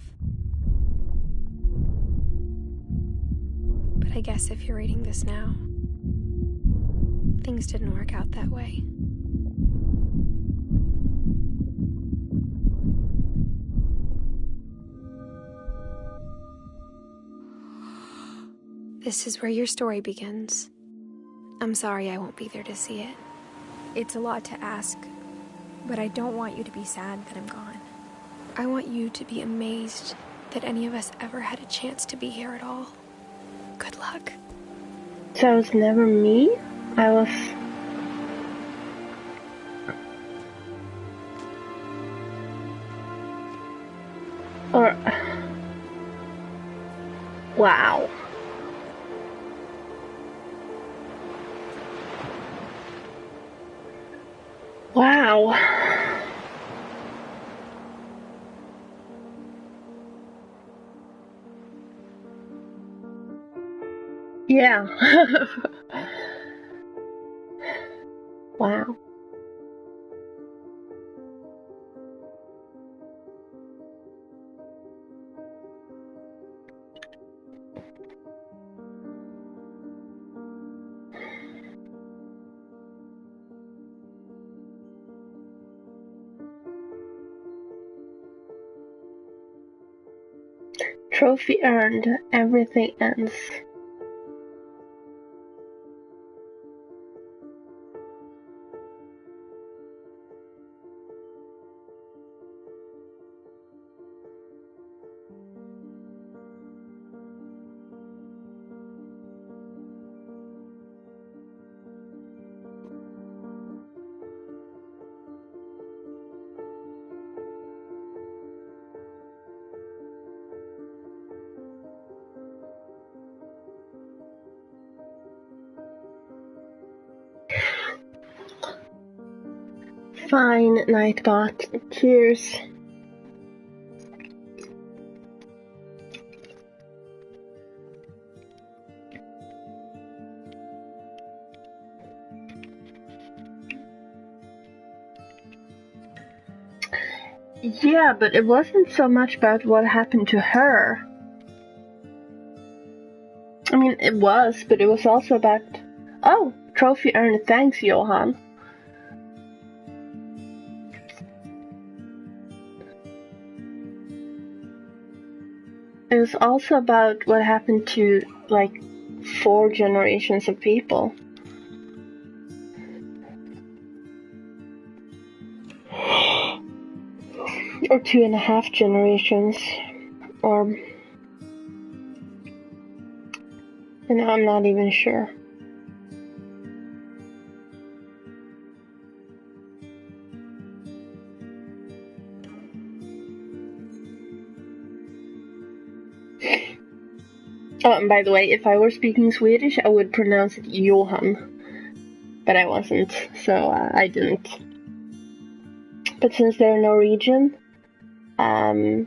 But I guess if you're reading this now, things didn't work out that way. This is where your story begins. I'm sorry I won't be there to see it. It's a lot to ask, but I don't want you to be sad that I'm gone. I want you to be amazed that any of us ever had a chance to be here at all. Good luck. So it was never me? I was... Or... Wow. Wow. Yeah. Wow. Trophy earned, everything ends. Fine, Nightbot. Cheers. Yeah, but it wasn't so much about what happened to her. I mean, it was, but it was also about... Oh, trophy earned, thanks, Johan. It was also about what happened to, like, 4 generations of people. Or 2.5 generations. Or... You know, I'm not even sure. Oh, and by the way, if I were speaking Swedish, I would pronounce it Johan. But I wasn't, so I didn't. But since they're Norwegian, that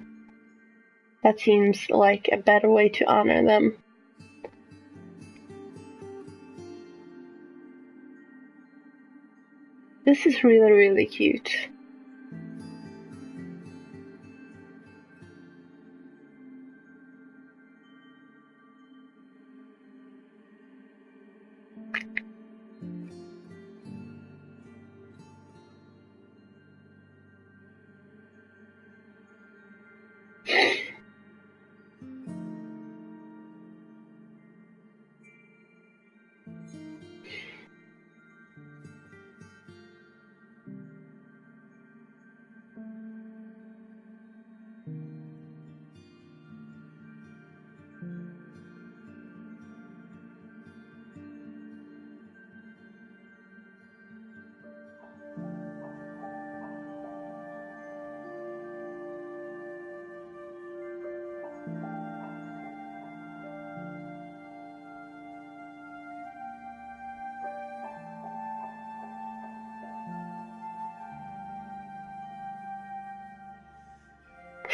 seems like a better way to honor them. This is really, really cute.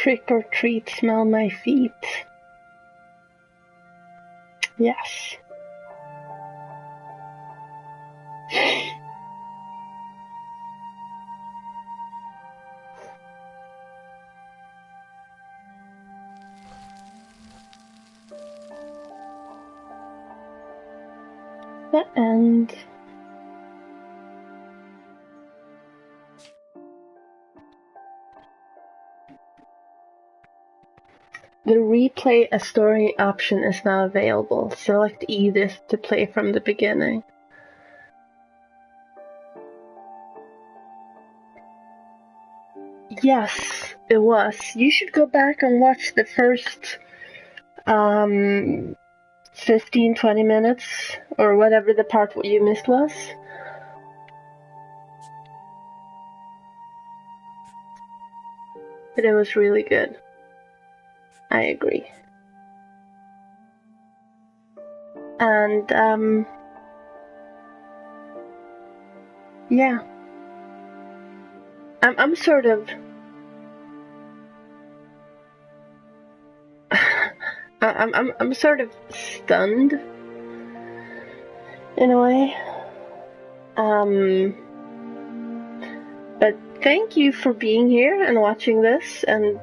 Trick or treat, smell my feet. Yes. The end. The replay a story option is now available. Select Edith to play from the beginning. Yes, it was. You should go back and watch the first 15-20 minutes, or whatever the part you missed was. But it was really good. I agree. And, yeah. I'm sort of... I'm sort of stunned, in a way. But thank you for being here and watching this and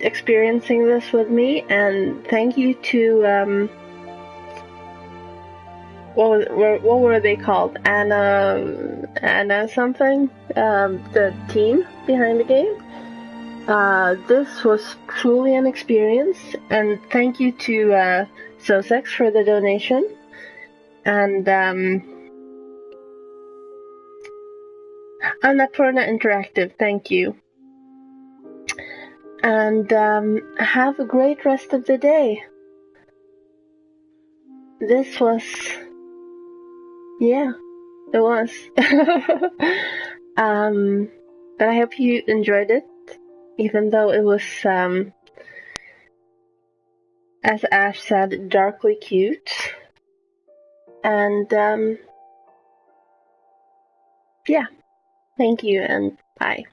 experiencing this with me, and thank you to, what were they called? Anna something? The team behind the game. This was truly an experience, and thank you to Sosex for the donation. And Annapurna Interactive, thank you. And have a great rest of the day. This was... yeah, it was. But I hope you enjoyed it, even though it was, as Ash said, darkly cute. And, yeah, thank you and bye.